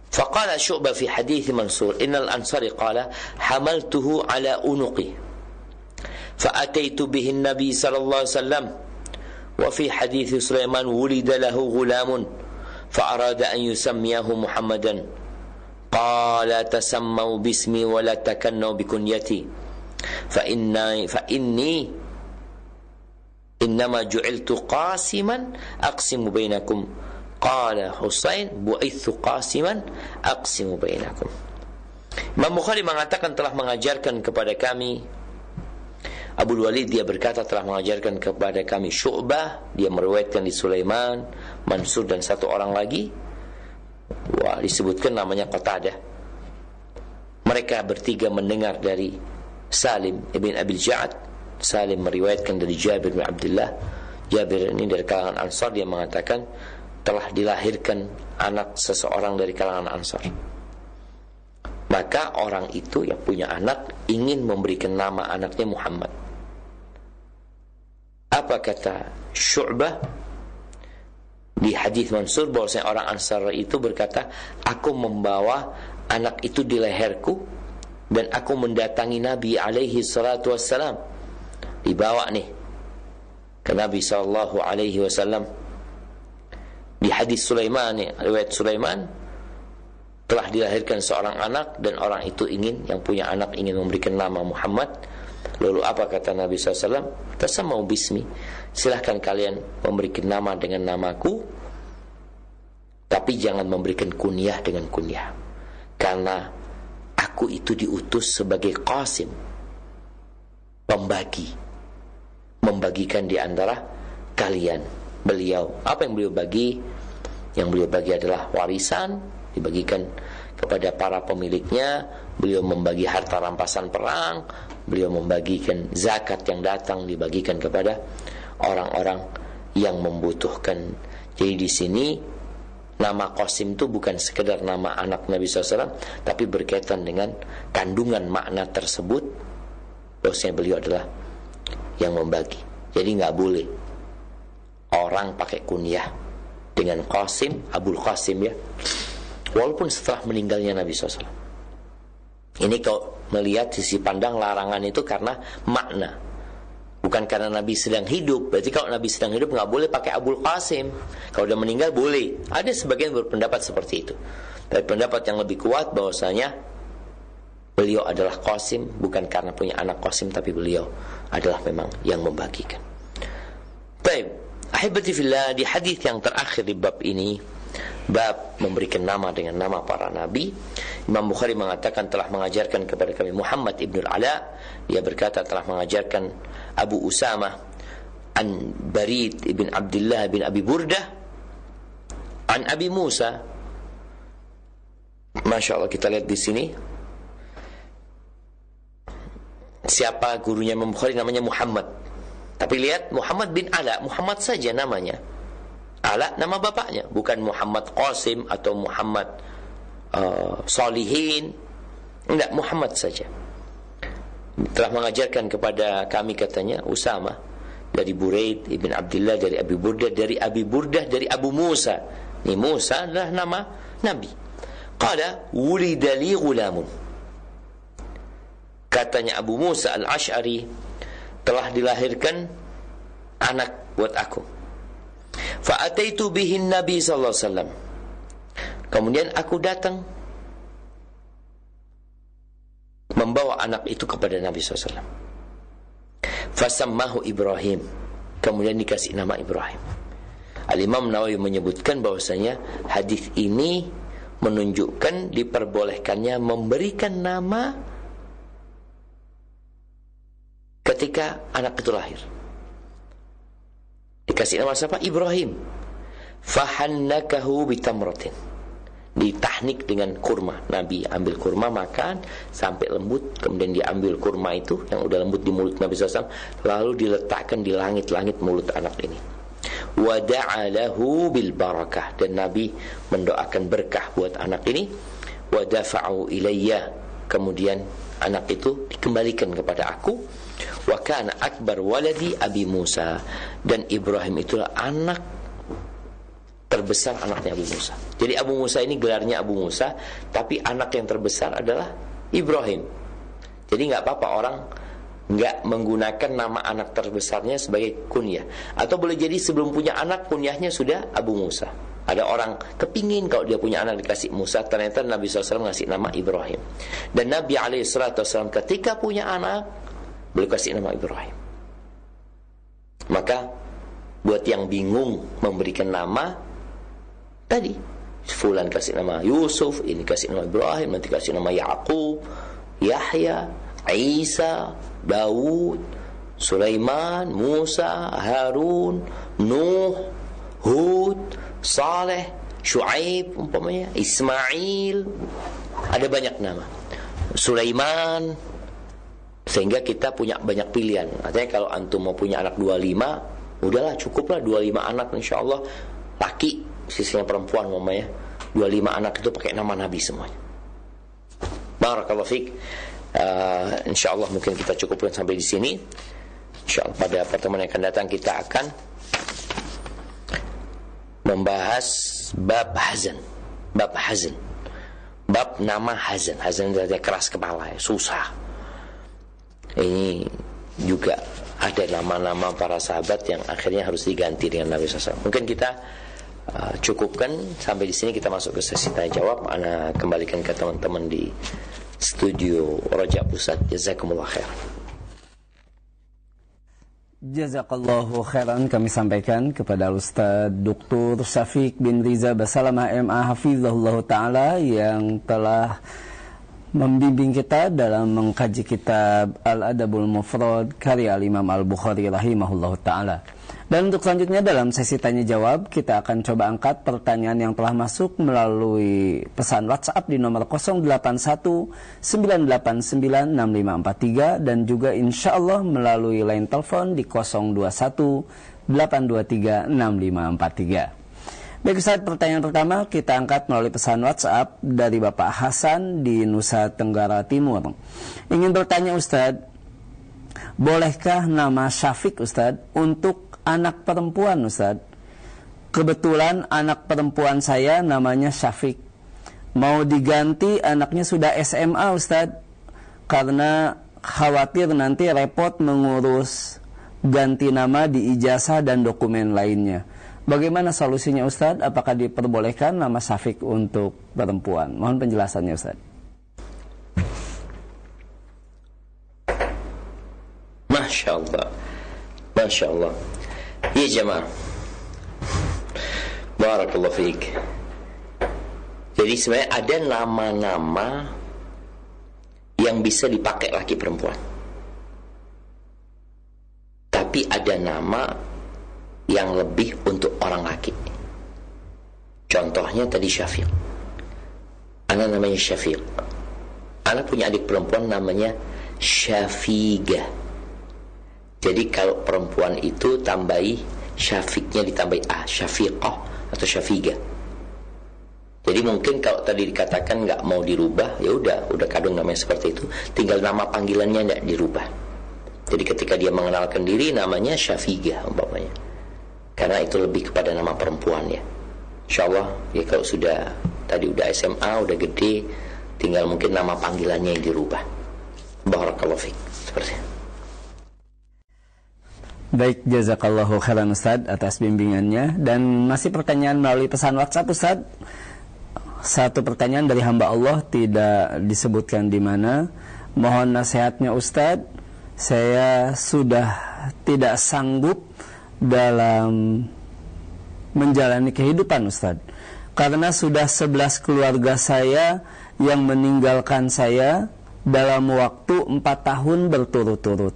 فقال شعبة في حديث منصور إن الأنصار قال حملته على أنقي فأتيت به النبي صلى الله عليه وسلم. وفي حديث سليمان ولد له غلام فأراد أن يسميه محمدا قال تسموا باسمي ولا تكنوا بكنيتي fa inni innama ju'iltu qasiman aqsimu bainakum. Qala Husain bu'ithu qasiman aqsimu bainakum. Imam Bukhari mengatakan telah mengajarkan kepada kami, Abdul Walid dia berkata telah mengajarkan kepada kami Syu'bah, dia meriwayatkan di Sulaiman, Mansur dan satu orang lagi, disebutkan namanya Qatadah. Mereka bertiga mendengar dari Salim ibn Abil Ja'ad. Salim meriwayatkan dari Jabir bin Abdullah. Jabir ini dari kalangan Ansar, dia mengatakan telah dilahirkan anak seseorang dari kalangan Ansar. Maka orang itu yang punya anak ingin memberikan nama anaknya Muhammad. Apa kata Syu'bah di hadis Mansur, bahwasanya orang Ansar itu berkata, aku membawa anak itu di leherku dan aku mendatangi Nabi alaihi salatu wassalam. Dibawa nih ke Nabi sallallahu alaihi wasallam. Di hadis Sulaiman, riwayat Sulaiman, telah dilahirkan seorang anak dan orang itu yang punya anak ingin memberikan nama Muhammad. Lalu apa kata Nabi SAW? Tasammau bismi, silahkan kalian memberikan nama dengan namaku, tapi jangan memberikan kunyah dengan kunyah, karena aku itu diutus sebagai qasim, membagikan di antara kalian. Beliau, apa yang beliau bagi? Yang beliau bagi adalah warisan, dibagikan kepada para pemiliknya. Beliau membagi harta rampasan perang, beliau membagikan zakat yang datang, dibagikan kepada orang-orang yang membutuhkan. Jadi di sini nama Qasim itu bukan sekedar nama anak Nabi SAW, tapi berkaitan dengan kandungan makna tersebut, bahwasanya beliau adalah yang membagi. Jadi nggak boleh orang pakai kunyah dengan Qasim, Abul Qasim ya, walaupun setelah meninggalnya Nabi SAW. Ini kalau melihat sisi pandang larangan itu karena makna, bukan karena Nabi sedang hidup. Berarti kalau Nabi sedang hidup nggak boleh pakai Abul Qasim, kalau udah meninggal boleh. Ada sebagian berpendapat seperti itu, tapi pendapat yang lebih kuat bahwasanya beliau adalah Qasim, bukan karena punya anak Qasim, tapi beliau adalah memang yang membagikan. Baik, ahibati fillah, di hadis yang terakhir di bab ini, bab memberikan nama dengan nama para nabi, Imam Bukhari mengatakan telah mengajarkan kepada kami Muhammad ibn al-Ala, dia berkata telah mengajarkan Abu Usamah an Barid ibn Abdullah bin Abi Burdah an Abi Musa. Masya Allah, kita lihat di sini siapa gurunya Imam Bukhari, namanya Muhammad. Tapi lihat Muhammad bin Ala, Muhammad saja namanya. Ala nama bapaknya, bukan Muhammad Qasim atau Muhammad Solihin. Enggak, Muhammad saja. Telah mengajarkan kepada kami, katanya Usama, dari Buraid ibn Abdullah dari Abi Burdah, dari Abi Burdah dari Abu Musa. Ini Musa adalah nama Nabi. Qala wulida li ghulamun, katanya Abu Musa al-Ash'ari, telah dilahirkan anak buat aku. Fa ataitu bihin Nabi sallallahu alaihi wasallam, kemudian aku datang membawa anak itu kepada Nabi SAW. Fasammahu Ibrahim, kemudian dikasih nama Ibrahim. Al-Imam Nawawi menyebutkan bahwasanya hadis ini menunjukkan diperbolehkannya memberikan nama ketika anak itu lahir. Dikasih nama siapa? Ibrahim. Fahannakahu bitamratin, ditahnik dengan kurma. Nabi ambil kurma, makan sampai lembut, kemudian diambil kurma itu yang udah lembut di mulut Nabi SAW, lalu diletakkan di langit-langit mulut anak ini. Wa da'alahu bil barakah, dan Nabi mendoakan berkah buat anak ini. Wa dafa'u ilayya, kemudian anak itu dikembalikan kepada aku. Wa kana akbar waladi Abi Musa, dan Ibrahim itulah anak terbesar anaknya Abu Musa. Jadi Abu Musa ini gelarnya Abu Musa, tapi anak yang terbesar adalah Ibrahim. Jadi nggak apa-apa orang nggak menggunakan nama anak terbesarnya sebagai kunyah, atau boleh jadi sebelum punya anak kunyahnya sudah Abu Musa. Ada orang kepingin kalau dia punya anak dikasih Musa, ternyata Nabi SAW ngasih nama Ibrahim. Dan Nabi SAW ketika punya anak beliau kasih nama Ibrahim. Maka buat yang bingung memberikan nama, tadi fulan kasih nama Yusuf, ini kasih nama Ibrahim, nanti kasih nama Yaqub, Yahya, Isa, Daud, Sulaiman, Musa, Harun, Nuh, Hud, Saleh, Syuaib umpamanya, Ismail, ada banyak nama, Sulaiman, sehingga kita punya banyak pilihan. Artinya kalau antum mau punya anak 25, udahlah cukuplah 25 anak, insyaallah laki, sisanya perempuan umpamanya. 25 anak itu pakai nama Nabi semuanya. Barakallahu fiik. Insyaallah mungkin kita cukupkan sampai di sini. Insyaallah pada pertemuan yang akan datang kita akan membahas bab hazan. Bab hazan. Bab nama hazan. Hazan itu artinya keras kepala, susah. Ini juga ada nama-nama para sahabat yang akhirnya harus diganti dengan Nabi SAW. Mungkin kita cukupkan sampai di sini. Kita masuk ke sesi tanya jawab. Ana kembalikan ke teman-teman di studio Raja Pusat. Jazakumullah khair. Jazakallahu khairan kami sampaikan kepada Ustaz Dr. Syafiq bin Riza Basalamah MA Hafizahullah Ta'ala yang telah membimbing kita dalam mengkaji kitab Al-Adabul Mufrad karya Imam Al-Bukhari rahimahullah ta'ala. Dan untuk selanjutnya dalam sesi tanya jawab, kita akan coba angkat pertanyaan yang telah masuk melalui pesan WhatsApp di nomor 0819896543 dan juga insyaallah melalui line telepon di 0218236543. Baik Ustaz, pertanyaan pertama kita angkat melalui pesan WhatsApp dari Bapak Hasan di Nusa Tenggara Timur. Ingin bertanya Ustaz, bolehkah nama Syafiq Ustaz untuk anak perempuan Ustaz? Kebetulan anak perempuan saya namanya Syafiq. Mau diganti anaknya sudah SMA Ustaz, karena khawatir nanti repot mengurus ganti nama di ijazah dan dokumen lainnya. Bagaimana solusinya Ustaz? Apakah diperbolehkan nama Syafiq untuk perempuan? Mohon penjelasannya Ustaz. Masya Allah, Masya Allah. Ya jemaah, barakallahu fiik. Jadi sebenarnya ada nama-nama yang bisa dipakai laki perempuan, tapi ada nama yang lebih untuk orang laki. Contohnya tadi Syafiq. Anak namanya Syafiq. Anak punya adik perempuan namanya Syafiqah. Jadi kalau perempuan itu tambahi Syafiqnya ditambahi A, Syafiqah atau Syafiqah. Jadi mungkin kalau tadi dikatakan nggak mau dirubah, ya udah kadung namanya seperti itu. Tinggal nama panggilannya nggak dirubah. Jadi ketika dia mengenalkan diri namanya Syafiqah umpamanya. Karena itu lebih kepada nama perempuan ya. Insyaallah ya kalau sudah tadi udah SMA, udah gede, tinggal mungkin nama panggilannya yang dirubah. Barakallahu fiik. Seperti itu. Baik, jazakallahu khairan Ustaz atas bimbingannya. Dan masih pertanyaan melalui pesan WhatsApp Ustaz. Satu pertanyaan dari hamba Allah, tidak disebutkan di mana. Mohon nasihatnya Ustaz. Saya sudah tidak sanggup dalam menjalani kehidupan Ustaz, karena sudah 11 keluarga saya yang meninggalkan saya dalam waktu 4 tahun berturut-turut,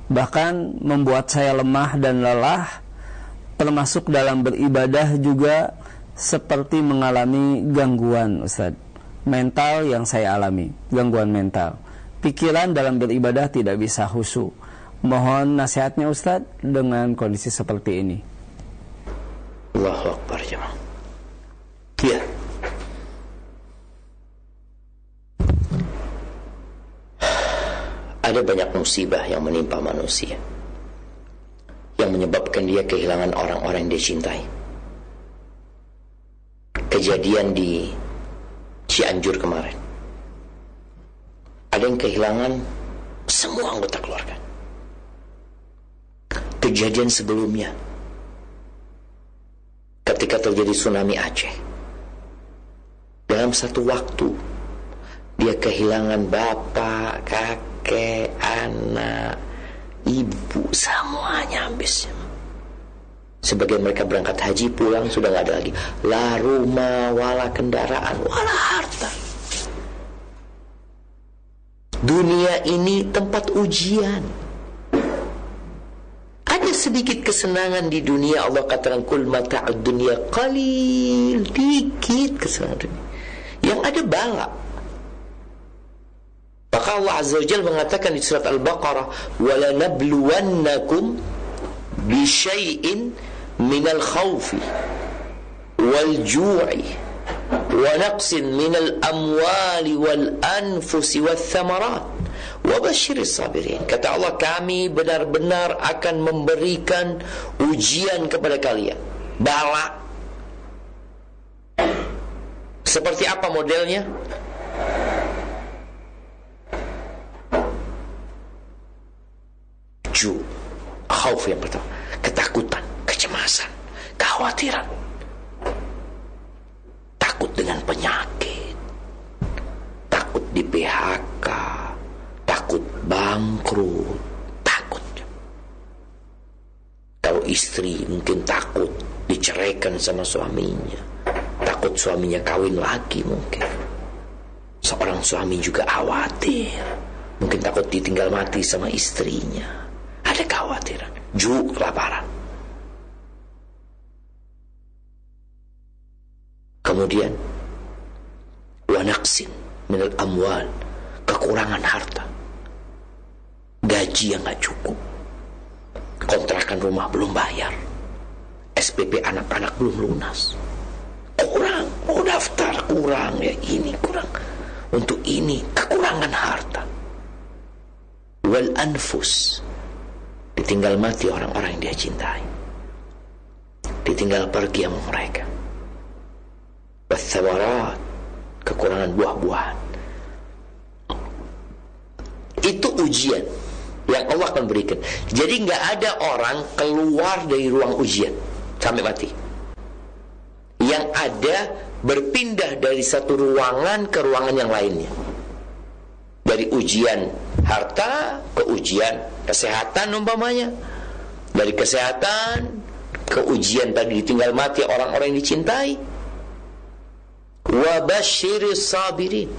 bahkan membuat saya lemah dan lelah, termasuk dalam beribadah juga seperti mengalami gangguan Ustaz, mental yang saya alami, gangguan mental, pikiran dalam beribadah tidak bisa khusyuk. Mohon nasihatnya Ustaz dengan kondisi seperti ini. Allahu Akbar jemaah. Ya. Ada banyak musibah yang menimpa manusia, yang menyebabkan dia kehilangan orang-orang yang dia cintai. Kejadian di Cianjur kemarin, ada yang kehilangan semua anggota keluarga. Kejadian sebelumnya ketika terjadi tsunami Aceh, dalam satu waktu dia kehilangan bapak, kakak, kakek, anak, ibu, semuanya habis. Sebagian mereka berangkat haji, pulang sudah nggak ada lagi la rumah, wala kendaraan, wala harta. Dunia ini tempat ujian. Ada sedikit kesenangan di dunia. Allah katakan kul mata'ud dunya qalil, dikit kesenangan dunia. Yang ada bala. Maka Allah Azza wa Jalla mengatakan di surat Al-Baqarah, wala nabluwannakum bi syai'in minal khawfi wal ju'i wa naqsin minal amwali wal anfusi wal thamarat wa basyiris sabirin. Kata Allah, kami benar-benar akan memberikan ujian kepada kalian, bala. Seperti apa modelnya? Khauf yang pertama, ketakutan, kecemasan, kekhawatiran. Takut dengan penyakit, takut di PHK, takut bangkrut, takut. Kalau istri mungkin takut diceraikan sama suaminya, takut suaminya kawin lagi mungkin. Seorang suami juga khawatir, mungkin takut ditinggal mati sama istrinya. Ada kekhawatiran, kelaparan. Kemudian wanaksin minal amwal, kekurangan harta, gaji yang gak cukup, kontrakan rumah belum bayar, SPP anak-anak belum lunas, kurang, mau daftar kurang, ya ini kurang, untuk ini kekurangan harta. Wal anfus, ditinggal mati orang-orang yang dia cintai, ditinggal pergi sama mereka. Wathamarat, kekurangan buah-buahan. Itu ujian yang Allah akan berikan. Jadi gak ada orang keluar dari ruang ujian sampai mati. Yang ada berpindah dari satu ruangan ke ruangan yang lainnya. Dari ujian harta ke ujian kesehatan umpamanya. Dari kesehatan ke ujian tadi ditinggal mati orang-orang yang dicintai. Wa basyiris sabirin,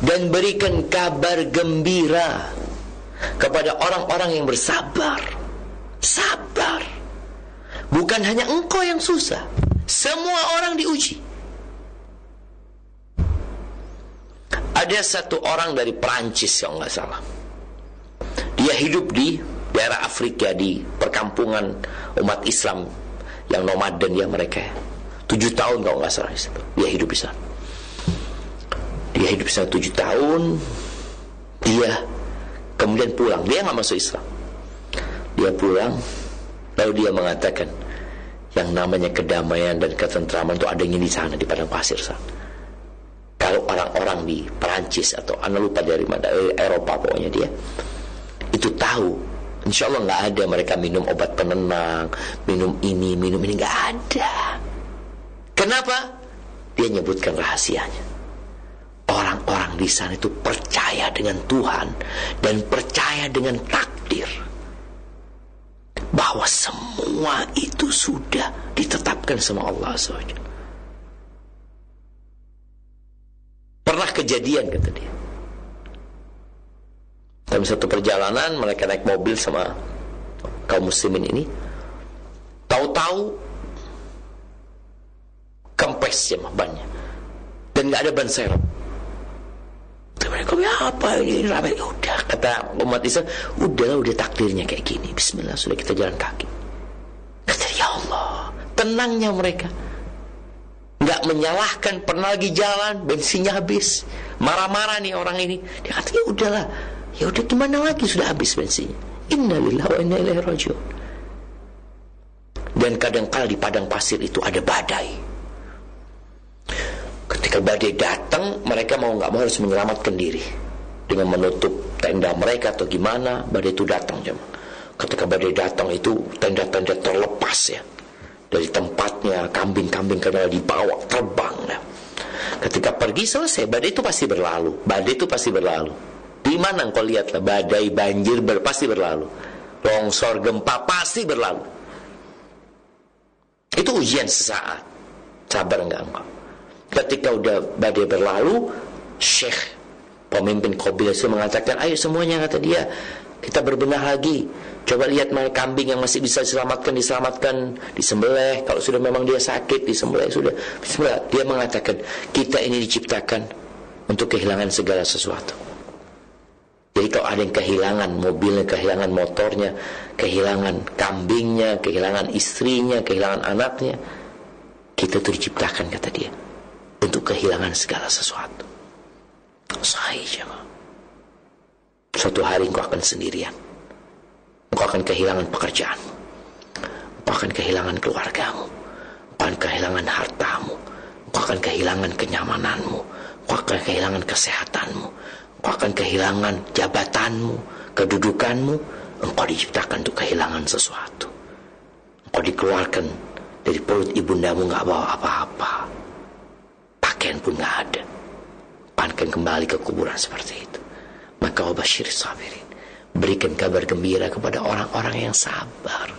dan berikan kabar gembira kepada orang-orang yang bersabar. Sabar. Bukan hanya engkau yang susah, semua orang diuji. Ada satu orang dari Perancis kalau nggak salah. Dia hidup di daerah Afrika, di perkampungan umat Islam yang nomaden ya mereka. 7 tahun kalau nggak salah dia hidup di sana. Dia hidup di sana 7 tahun. Dia kemudian pulang. Dia nggak masuk Islam. Dia pulang, lalu dia mengatakan yang namanya kedamaian dan ketentraman itu adanya di sana, di padang pasir sana. Kalau orang-orang di Perancis atau anda lupa dari mana, Eropa pokoknya dia itu tahu, insya Allah nggak ada mereka minum obat penenang, minum ini nggak ada. Kenapa? Dia nyebutkan rahasianya. Orang-orang di sana itu percaya dengan Tuhan dan percaya dengan takdir, bahwa semua itu sudah ditetapkan sama Allah SWT. Pernah kejadian kata dia, dalam satu perjalanan mereka naik mobil sama kaum muslimin ini, tahu-tahu kempes ya bannya dan nggak ada ban serep. Mereka bilang apa ini ramai. Udah kata umat Islam, udah takdirnya kayak gini. Bismillah, sudah kita jalan kaki. Kata ya Allah, tenangnya mereka, nggak menyalahkan. Pernah lagi jalan bensinnya habis, marah-marah nih orang ini. Dia kata ya udahlah, ya udah gimana lagi, sudah habis bensinnya. Innalillahi wa inna ilaihi rajiun. Dan kadang-kala di padang pasir itu ada badai. Ketika badai datang, mereka mau nggak mau harus menyelamatkan diri dengan menutup tenda mereka atau gimana. Badai itu datang jemaah. Ketika badai datang itu tenda-tenda terlepas ya dari tempatnya, kambing-kambing karena dibawa terbang ya. Ketika pergi selesai, badai itu pasti berlalu. Di mana engkau lihatlah badai, banjir pasti berlalu. Longsor, gempa pasti berlalu. Itu ujian sesaat. Sabar enggak engkau? Ketika udah badai berlalu, Syekh pemimpin kabilah itu mengatakan, ayo semuanya, kata dia, kita berbenah lagi. Coba lihat mana kambing yang masih bisa diselamatkan, disembelih. Kalau sudah memang dia sakit, disembelih sudah. Bismillah. Dia mengatakan, kita ini diciptakan untuk kehilangan segala sesuatu. Jadi kalau ada yang kehilangan mobilnya, kehilangan motornya, kehilangan kambingnya, kehilangan istrinya, kehilangan anaknya, kita itu diciptakan, kata dia, untuk kehilangan segala sesuatu. Sahih, jemaah. Suatu hari engkau akan sendirian. Engkau akan kehilangan pekerjaanmu. Engkau akan kehilangan keluargamu. Engkau akan kehilangan hartamu. Engkau akan kehilangan kenyamananmu. Engkau akan kehilangan kesehatanmu. Engkau akan kehilangan jabatanmu, kedudukanmu. Engkau diciptakan untuk kehilangan sesuatu. Engkau dikeluarkan dari perut ibundamu gak bawa apa-apa. Pakaian pun gak ada. Akan kembali ke kuburan seperti itu. Maka wabashir sabirin, berikan kabar gembira kepada orang-orang yang sabar.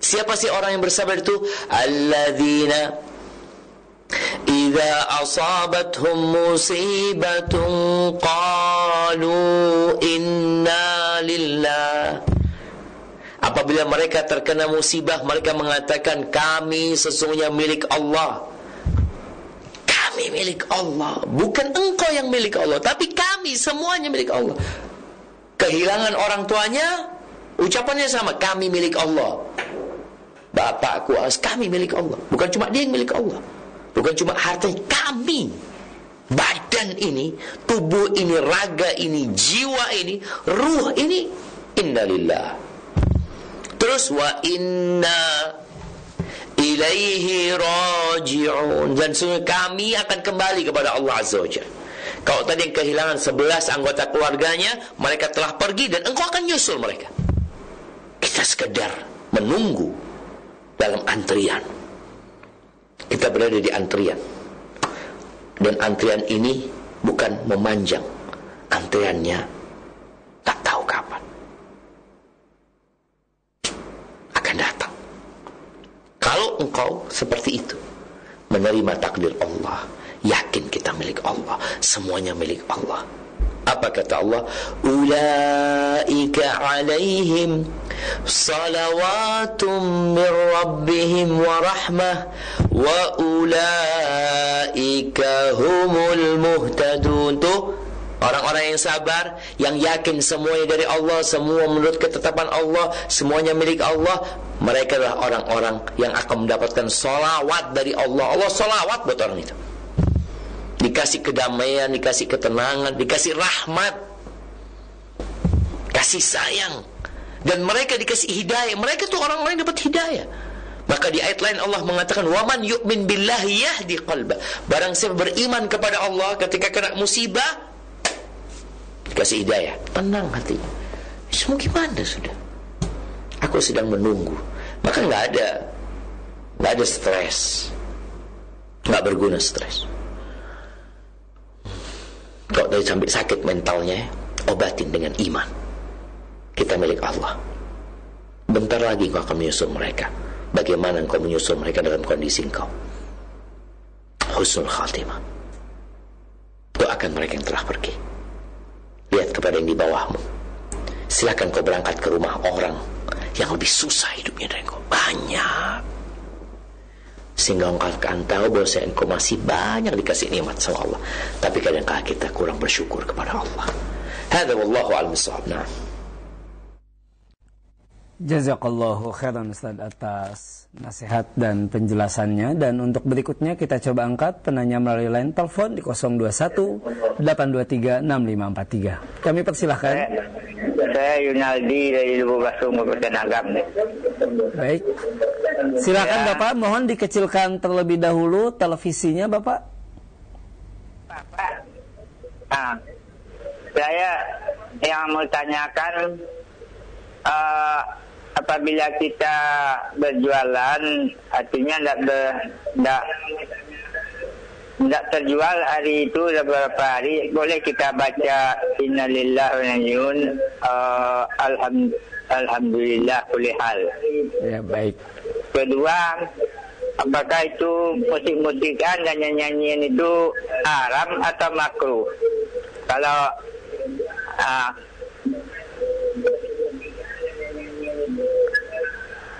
Siapa sih orang yang bersabar itu? Alladzina idza asabathum musibatun qalu inna lillah. Apabila mereka terkena musibah, mereka mengatakan, kami sesungguhnya milik Allah. Kami milik Allah. Bukan engkau yang milik Allah, tapi kami semuanya milik Allah. Kehilangan orang tuanya, ucapannya sama, kami milik Allah. Bapakku, kami milik Allah. Bukan cuma dia yang milik Allah. Bukan cuma hartanya, kami. Badan ini, tubuh ini, raga ini, jiwa ini, ruh ini, innalillah. Terus wa inna ilaihi raji'un, dan sungguh kami akan kembali kepada Allah Azza wa Jalla. Kalau tadi yang kehilangan 11 anggota keluarganya, mereka telah pergi dan engkau akan nyusul mereka. Kita sekedar menunggu dalam antrian. Kita berada di antrian. Dan antrian ini bukan memanjang. Antriannya tak tahu kapan akan datang. Kalau engkau seperti itu, menerima takdir Allah, yakin kita milik Allah, semuanya milik Allah. Apa kata Allah? Ulaika alaihim salawatum min rabbihim wa rahmah wa ulaika humul muhtadun. Tuh orang-orang yang sabar, yang yakin semuanya dari Allah, semua menurut ketetapan Allah, semuanya milik Allah. Mereka adalah orang-orang yang akan mendapatkan salawat dari Allah. Allah salawat buat orang itu. Dikasih kedamaian, dikasih ketenangan, dikasih rahmat, kasih sayang. Dan mereka dikasih hidayah. Mereka tuh orang-orang yang dapat hidayah. Maka di ayat lain Allah mengatakan, waman yu'min billahi yahdi qalbah. Barang siapa beriman kepada Allah, ketika kena musibah, dikasih hidayah, tenang hatinya. Semua gimana sudah? Aku sedang menunggu. Maka nggak ada stres, nggak berguna stres. Kalau dari sampai sakit mentalnya, obatin dengan iman. Kita milik Allah. Bentar lagi kau akan menyusul mereka. Bagaimana engkau menyusul mereka dalam kondisi engkau husnul khatimah? Doakan mereka yang telah pergi. Lihat kepada yang di bawahmu. Silakan kau berangkat ke rumah orang yang lebih susah hidupnya dari engkau. Banyak. Sehingga engkau akan tahu bahwa engkau masih banyak dikasih nikmat sama Allah. Tapi kadang-kadang kita kurang bersyukur kepada Allah. Hadza wallahu a'lam bissawab. Nah. Jazakallahu khairan Ustaz atas nasihat dan penjelasannya. Dan untuk berikutnya kita coba angkat penanya melalui line telepon di 021 823 6543. Kami persilahkan. Saya Yunaldi dari Lubuk Basung, Kabupaten Agam. Baik. Silakan ya. Bapak, mohon dikecilkan terlebih dahulu televisinya Bapak. Bapak. Saya yang mau tanyakan, apabila kita berjualan, artinya tidak terjual hari itu beberapa hari, boleh kita baca innalillahi wa inna ilaihi raji'un, alhamdulillah kulli hal. Ya, baik. Kedua, apakah itu musik-musikan dan nyanyian itu haram atau makruh? Kalau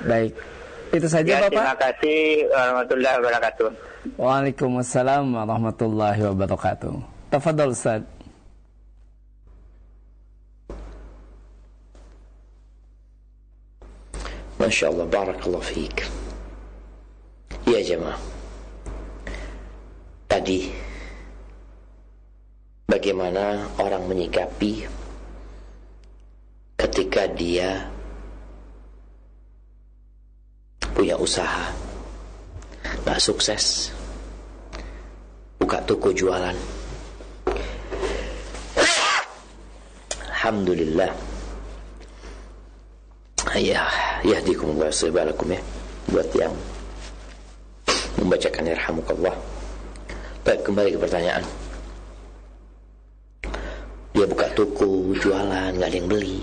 Baik. Itu saja ya, Bapak. terima kasih warahmatullahi wabarakatuh. Waalaikumsalam warahmatullahi wabarakatuh. Tafadhol Ustaz. Masya Allah, barakallahu fiik. Ya jemaah, tadi bagaimana orang menyikapi ketika dia punya usaha gak sukses, buka toko jualan, alhamdulillah, ya yahdikumullah subhanakum, ya buat yang membacakan yarhamukallah. Baik, kembali ke pertanyaan. Dia buka toko jualan, gak ada yang beli,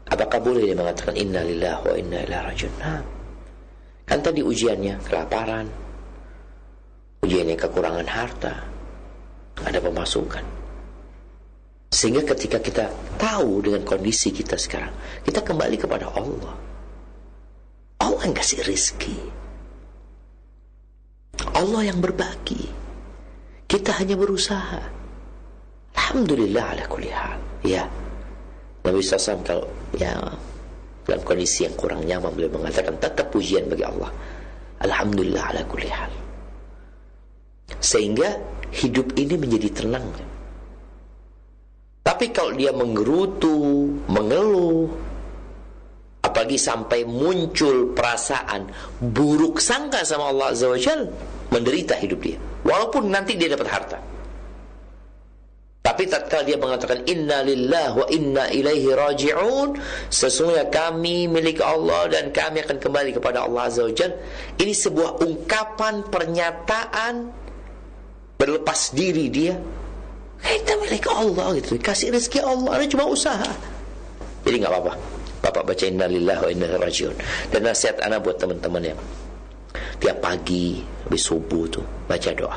apakah boleh dia mengatakan inna lillahi wa inna ilaihi raji'un? Nah, kan tadi ujiannya kelaparan, ujiannya kekurangan harta, ada pemasukan. Sehingga ketika kita tahu dengan kondisi kita sekarang, kita kembali kepada Allah. Allah yang kasih rezeki, Allah yang berbagi, kita hanya berusaha. Alhamdulillah ala kulli hal. Ya, Nabi SAW kalau ya dalam kondisi yang kurang nyaman, beliau mengatakan tetap pujian bagi Allah, alhamdulillah ala kulli hal. Sehingga hidup ini menjadi tenang. Tapi kalau dia menggerutu, mengeluh, apalagi sampai muncul perasaan buruk sangka sama Allah Azza wa Jalla, menderita hidup dia, walaupun nanti dia dapat harta. Tapi tatkala dia mengatakan inna lillahi wa inna ilaihi raji'un, sesungguhnya kami milik Allah dan kami akan kembali kepada Allah Azza wa Jalla, ini sebuah ungkapan, pernyataan berlepas diri dia. Kita milik Allah gitu, kasih rezeki Allah, ada cuma usaha. Jadi nggak apa-apa, Bapak baca inna lillahi wa inna ilaihi raji'un. Dan nasihat anak buat teman-teman yang tiap pagi habis subuh tuh baca doa,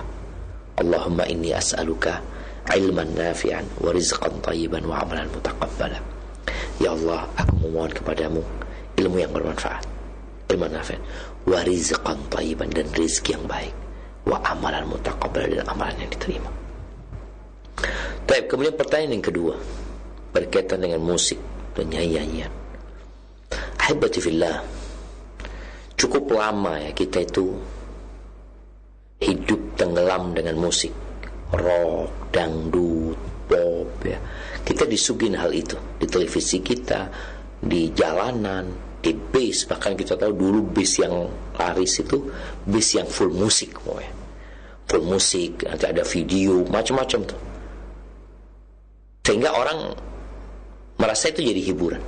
Allahumma inni as'aluka ilman nafi'an wa rizqan tayyiban wa amalan mutaqabbala. Ya Allah, aku memohon kepadamu ilmu yang bermanfaat, ilmu nafi'an, wa rizqan tayyiban, dan rezeki yang baik, wa amalan mutaqabbala, dan amalan yang diterima. Baik, kemudian pertanyaan yang kedua berkaitan dengan musik dan nyanyian. Ahibati fillah, cukup lama ya kita itu hidup tenggelam dengan musik, rock, dangdut, pop ya. Kita disuguhin hal itu di televisi kita, di jalanan, di bis. Bahkan kita tahu dulu bis yang laris itu bis yang full musik, full musik, nanti ada video, macam-macam tuh. Sehingga orang merasa itu jadi hiburan.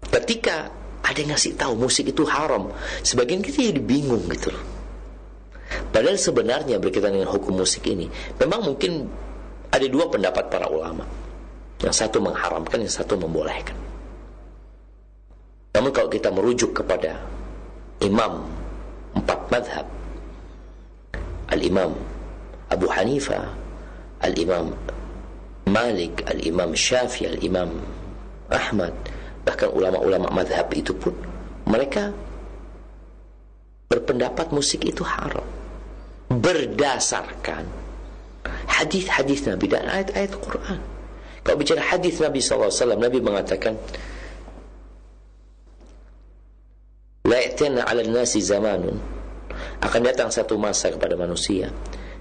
Ketika ada yang ngasih tahu musik itu haram, sebagian kita jadi bingung gitu loh. Padahal sebenarnya berkaitan dengan hukum musik ini, memang mungkin ada dua pendapat para ulama. Yang satu mengharamkan, yang satu membolehkan. Namun kalau kita merujuk kepada imam 4 madhab, Al-Imam Abu Hanifah, Al-Imam Malik, Al-Imam Syafi'i, Al-Imam Ahmad, bahkan ulama-ulama madhab itu pun mereka berpendapat musik itu haram berdasarkan hadis-hadis Nabi dan ayat-ayat Quran. Kalau bicara hadis Nabi SAW, Nabi mengatakan la ya'tina 'ala an-nasi zamanun, akan datang satu masa kepada manusia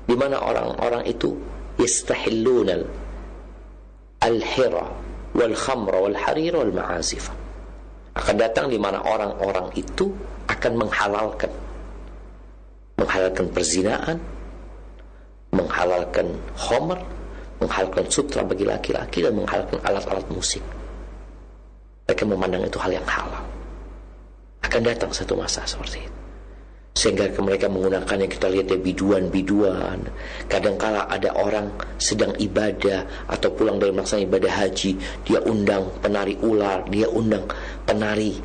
di mana orang-orang itu yastahilluna al-hira wal khamra wal harir wal ma'azif. Akan datang di mana orang-orang itu akan menghalalkan perzinaan, menghalalkan khamr, menghalalkan sutra bagi laki-laki, dan menghalalkan alat-alat musik. Mereka memandang itu hal yang halal. Akan datang satu masa seperti itu. sehingga mereka menggunakan yang kita lihat ya biduan-biduan. Kadangkala ada orang sedang ibadah atau pulang dari melaksanakan ibadah haji, dia undang penari ular, dia undang penari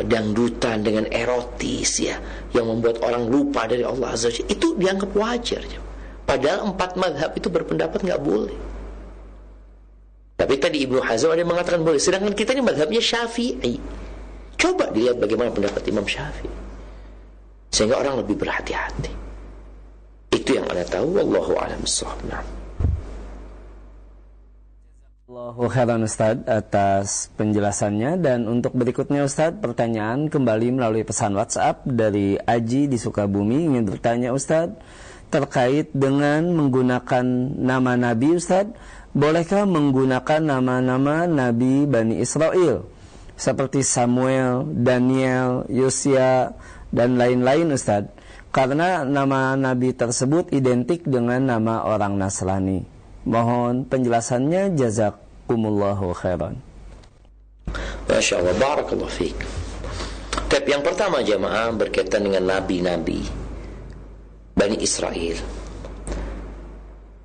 dangdutan dengan erotis ya, yang membuat orang lupa dari Allah Azza wa Jalla. Itu dianggap wajar. Padahal 4 mazhab itu berpendapat nggak boleh. Tapi tadi Ibnu Hazm ada yang mengatakan boleh, sedangkan kita ini mazhabnya Syafi'i. Coba dilihat bagaimana pendapat Imam Syafi'i, sehingga orang lebih berhati-hati. Itu yang Anda tahu. Wallahu a'lam bishawab. Allahu khairan Ustaz atas penjelasannya. Dan untuk berikutnya Ustaz, pertanyaan kembali melalui pesan WhatsApp dari Aji di Sukabumi, ingin bertanya Ustaz terkait dengan menggunakan nama Nabi. Ustaz, bolehkah menggunakan nama-nama Nabi Bani Israel seperti Samuel, Daniel, Yosya dan lain-lain Ustaz, karena nama Nabi tersebut identik dengan nama orang Nasrani? Mohon penjelasannya, jazakumullahu khairan. Masya Allah, barakallahu fiik. Tapi yang pertama jamaah berkaitan dengan nabi-nabi Bani Israel,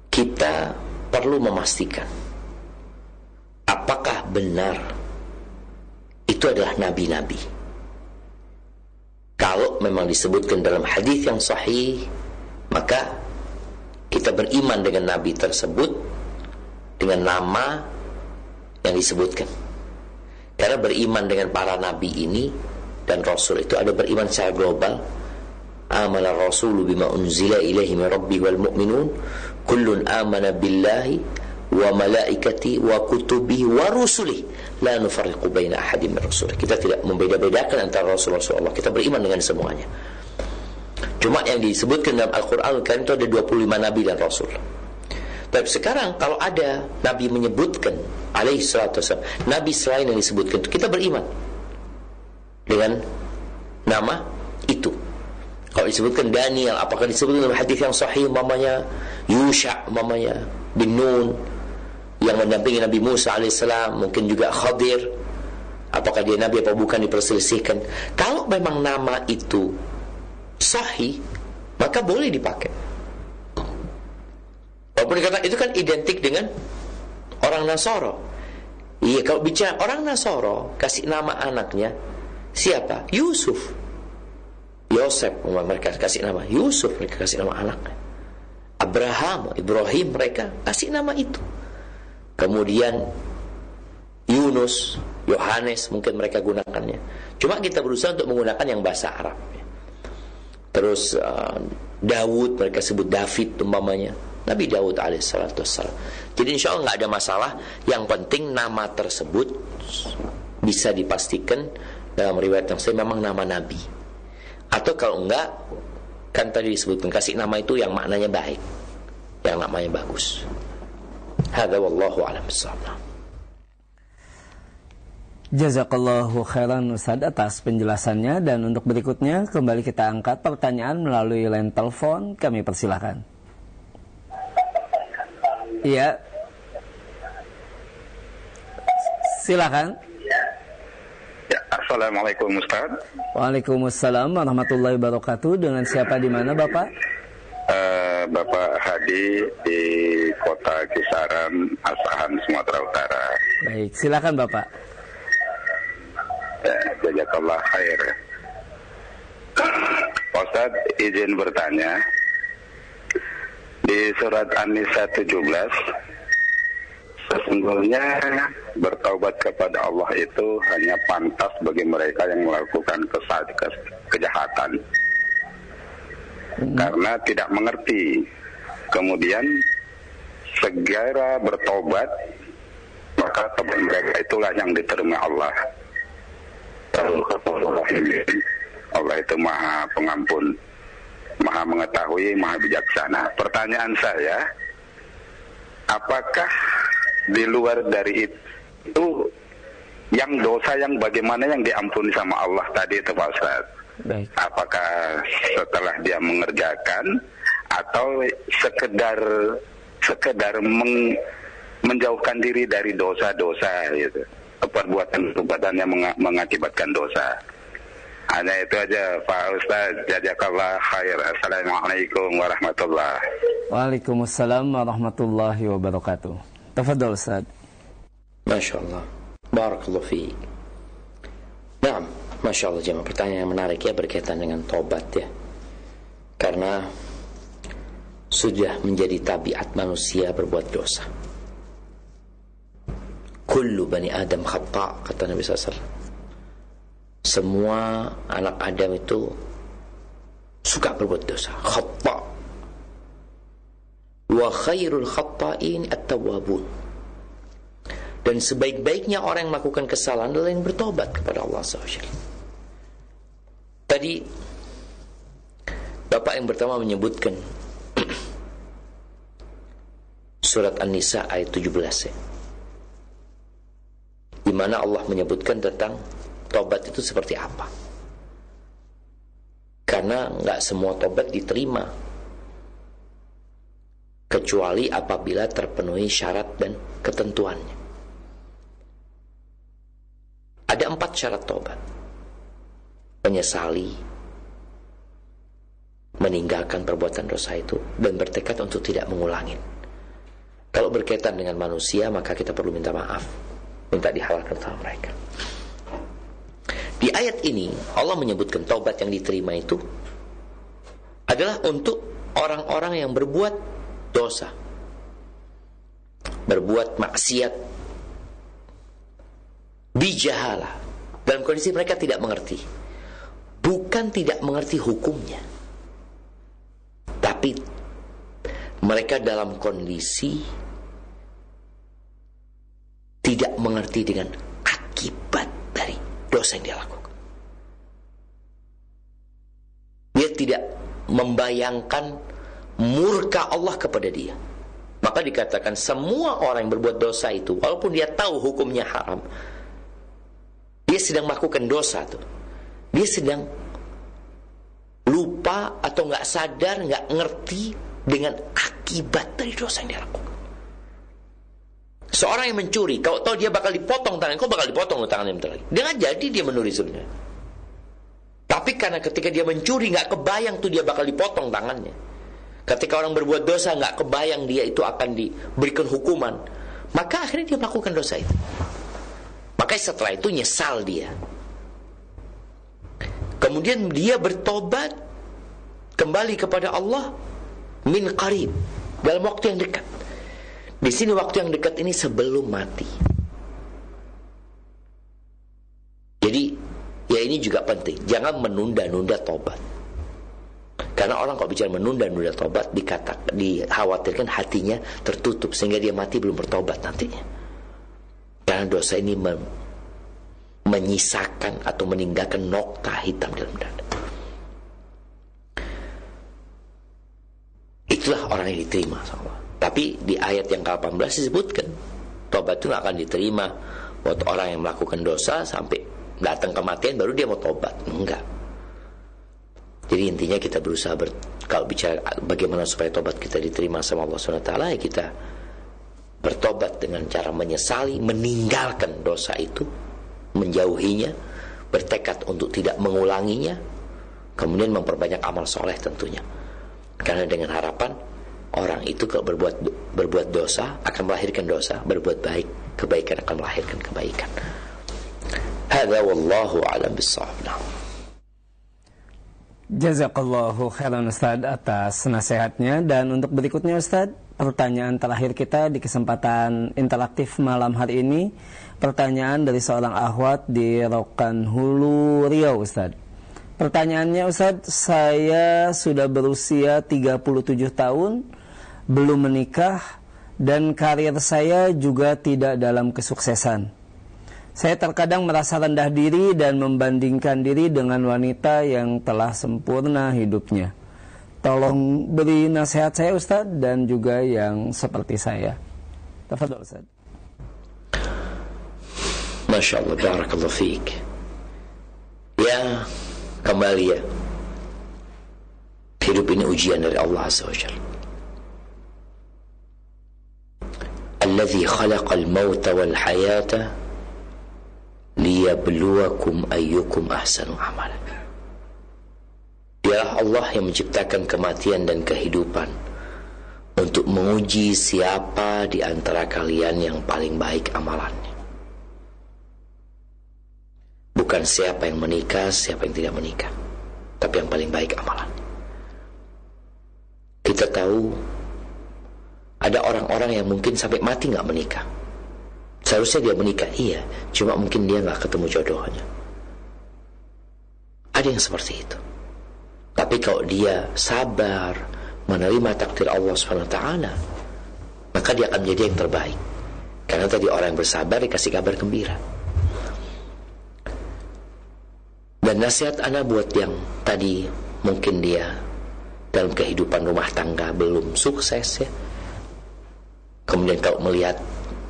kita perlu memastikan apakah benar itu adalah nabi-nabi. Kalau memang disebutkan dalam hadis yang sahih, maka kita beriman dengan nabi tersebut dengan nama yang disebutkan. Karena beriman dengan para nabi ini dan rasul itu ada beriman secara global. Amana rasulu bima unzila ilaihi min rabbi wal mu'minun kullun amana billahi wa malaikati wa kutubihi wa rusulihi la nufarriqu baina ahadin min rusulihi. Kita tidak membeda-bedakan antara rasul-rasul Allah. Kita beriman dengan semuanya. Cuma yang disebutkan dalam Al-Quran kan itu ada 25 nabi dan rasul. Tapi sekarang kalau ada nabi menyebutkan alaihi salatu wasallam nabi selain yang disebutkan, kita beriman dengan nama itu. Kalau disebutkan Daniel, apakah disebutkan dalam hadis yang sahih umpamanya Yusha umpamanya bin Nun yang mendampingi Nabi Musa alaihissalam, mungkin juga Khadir, apakah dia nabi apa bukan, diperselisihkan. Kalau memang nama itu sahih, maka boleh dipakai. Walaupun dikatakan itu kan identik dengan orang Nasoro. Iya, kalau bicara orang Nasoro, kasih nama anaknya siapa? Yusuf, Yosef, mereka kasih nama Yusuf, mereka kasih nama anaknya. Abraham, Ibrahim, mereka kasih nama itu. Kemudian Yunus, Yohanes, mungkin mereka gunakannya. Cuma kita berusaha untuk menggunakan yang bahasa Arab. Terus Daud, mereka sebut David umpamanya, Nabi Daud alaihissalatu wassalam. Jadi insya Allah nggak ada masalah. Yang penting nama tersebut bisa dipastikan dalam riwayat yang saya memang nama Nabi. Atau kalau enggak, kan tadi disebutkan kasih nama itu yang maknanya baik, yang namanya bagus. Hadza wallahu a'lam bishawab. Jazakallahu khairan Ustaz atas penjelasannya. Dan untuk berikutnya kembali kita angkat pertanyaan melalui line telepon. Kami persilahkan. Iya, silakan. Ya, assalamualaikum Ustaz. Waalaikumsalam warahmatullahi wabarakatuh. Dengan siapa di mana Bapak? Bapak Hadi di Kota Kisaran, Asahan, Sumatera Utara. Baik, silakan Bapak. Jazakallah khair. Ustaz, izin bertanya. Di surat An-Nisa 17, sesungguhnya bertaubat kepada Allah itu hanya pantas bagi mereka yang melakukan kejahatan karena tidak mengerti. Kemudian segera bertobat, maka tobat mereka itulah yang diterima Allah. Allah itu Maha Pengampun, Maha Mengetahui, Maha Bijaksana. Pertanyaan saya, apakah di luar dari itu yang dosa yang bagaimana yang diampuni sama Allah tadi itu Pak Ustaz? Baik. Apakah setelah dia mengerjakan atau sekedar menjauhkan diri dari dosa-dosa gitu, perbuatan yang mengakibatkan dosa? Hanya itu aja Pak Ustaz. Jazakallah khair. Assalamualaikum warahmatullahi. Waalaikumsalam warahmatullahi wabarakatuh. Tafadhol Ustaz. Masya Allah. Barakallahu fiik. Nah, Masya Allah jemaah, pertanyaan yang menarik ya berkaitan dengan tobat ya. Karena sudah menjadi tabiat manusia berbuat dosa. Kullu bani Adam khata', kata Nabi SAW. Semua anak Adam itu suka berbuat dosa. Khata'. Wa khairul khata'in at-tawwabun. Dan sebaik-baiknya orang yang melakukan kesalahan adalah yang bertobat kepada Allah SWT. Tadi Bapak yang pertama menyebutkan surat An-Nisa ayat 17 ya, di mana Allah menyebutkan tentang tobat itu seperti apa. Karena nggak semua tobat diterima kecuali apabila terpenuhi syarat dan ketentuannya. Ada 4 syarat tobat: menyesali, meninggalkan perbuatan dosa itu, dan bertekad untuk tidak mengulangi. Kalau berkaitan dengan manusia, maka kita perlu minta maaf, minta dihalalkan sama mereka. Di ayat ini Allah menyebutkan taubat yang diterima itu adalah untuk orang-orang yang berbuat dosa, berbuat maksiat bijahalah, dalam kondisi mereka tidak mengerti. Bukan tidak mengerti hukumnya, tapi mereka dalam kondisi tidak mengerti dengan akibat dari dosa yang dia lakukan. Dia tidak membayangkan murka Allah kepada dia. Maka dikatakan semua orang yang berbuat dosa itu, walaupun dia tahu hukumnya haram, dia sedang melakukan dosa tuh. Dia sedang lupa atau nggak sadar, nggak ngerti dengan akibat dari dosa yang dia lakukan. Seorang yang mencuri, kalau tahu dia bakal dipotong tangan, kok bakal dipotong loh tangannya bentar lagi. Dia nggak jadi dia mencuri sebenarnya. Tapi karena ketika dia mencuri nggak kebayang tuh dia bakal dipotong tangannya. Ketika orang berbuat dosa nggak kebayang dia itu akan diberikan hukuman, maka akhirnya dia melakukan dosa itu. Maka setelah itu nyesal dia. Kemudian dia bertobat kembali kepada Allah min qarib, dalam waktu yang dekat. Di sini waktu yang dekat ini sebelum mati. Jadi ya ini juga penting, jangan menunda-nunda tobat. Karena orang kalau bicara menunda-nunda tobat, dikhawatirkan hatinya tertutup sehingga dia mati belum bertobat nantinya. Karena dosa ini menyisakan atau meninggalkan nokta hitam dalam dada. Itulah orang yang diterima sama Allah. Tapi di ayat yang ke-18 disebutkan tobat itu akan diterima buat orang yang melakukan dosa sampai datang kematian baru dia mau tobat. Enggak. Jadi intinya kita berusaha kalau bicara bagaimana supaya tobat kita diterima sama Allah SWT, ya kita bertobat dengan cara menyesali, meninggalkan dosa itu, menjauhinya, bertekad untuk tidak mengulanginya, kemudian memperbanyak amal soleh tentunya. Karena dengan harapan orang itu kalau berbuat dosa akan melahirkan dosa, berbuat baik, kebaikan akan melahirkan kebaikan. Hadza wallahu a'lam bissawab. Jazakallahu khairan Ustaz atas nasihatnya. Dan untuk berikutnya Ustaz, pertanyaan terakhir kita di kesempatan interaktif malam hari ini, pertanyaan dari seorang akhwat di Rokan Hulu, Riau Ustaz. Pertanyaannya Ustaz, saya sudah berusia 37 tahun, belum menikah, dan karir saya juga tidak dalam kesuksesan. Saya terkadang merasa rendah diri dan membandingkan diri dengan wanita yang telah sempurna hidupnya. Tolong beri nasihat saya Ustaz, dan juga yang seperti saya. Tafadhol Ustaz. Masya Allah, barakallahu fiik. Ya, kembali ya, hidup ini ujian dari Allah Azza wa Jalla. Alladzi khalaqal mauta wal hayata liyabluwakum ayyukum ahsanu amala. Dialah Allah yang menciptakan kematian dan kehidupan untuk menguji siapa di antara kalian yang paling baik amalannya. Bukan siapa yang menikah, siapa yang tidak menikah, tapi yang paling baik amalannya. Kita tahu ada orang-orang yang mungkin sampai mati gak menikah. Seharusnya dia menikah, iya, cuma mungkin dia gak ketemu jodohnya. Ada yang seperti itu. Tapi kalau dia sabar menerima takdir Allah SWT, maka dia akan menjadi yang terbaik. Karena tadi orang yang bersabar dikasih kabar gembira. Dan nasihat ana buat yang tadi mungkin dia dalam kehidupan rumah tangga belum sukses ya, kemudian kalau melihat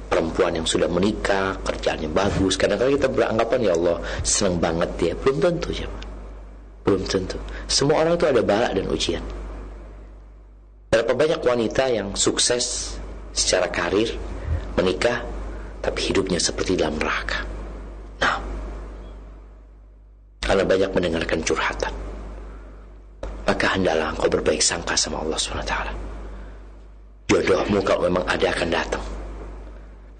perempuan yang sudah menikah, kerjaannya bagus, kadang-kadang kita beranggapan ya Allah senang banget dia. Belum tentu ya, belum tentu. Semua orang itu ada bala dan ujian. Berapa banyak wanita yang sukses secara karir, menikah, tapi hidupnya seperti dalam neraka. Nah, karena banyak mendengarkan curhatan, maka hendaklah engkau berbaik sangka sama Allah SWT. Jodohmu kalau memang ada akan datang.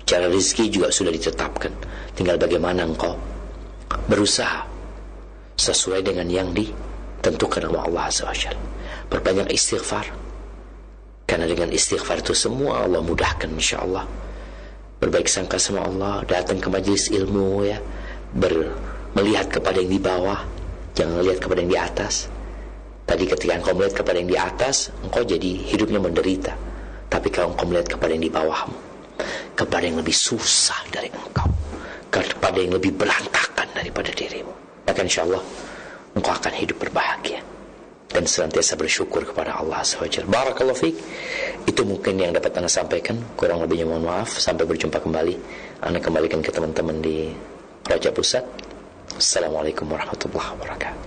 Bicara rezeki juga sudah ditetapkan. Tinggal bagaimana engkau berusaha sesuai dengan yang ditentukan oleh Allah SWT. Berbanyak istighfar, karena dengan istighfar itu semua Allah mudahkan insyaAllah. Berbaik sangka sama Allah, datang ke majelis ilmu ya, melihat kepada yang di bawah, jangan melihat kepada yang di atas. Tadi ketika engkau melihat kepada yang di atas, engkau jadi hidupnya menderita. Tapi kalau engkau melihat kepada yang di bawahmu, kepada yang lebih susah dari engkau, kepada yang lebih berantakan daripada dirimu, maka insyaAllah engkau akan hidup berbahagia dan senantiasa bersyukur kepada Allah SWT. Barakallahu fiik. Itu mungkin yang dapat anda sampaikan. Kurang lebihnya mohon maaf. Sampai berjumpa kembali. Anda kembalikan ke teman-teman di Raja Pusat. Assalamualaikum warahmatullahi wabarakatuh.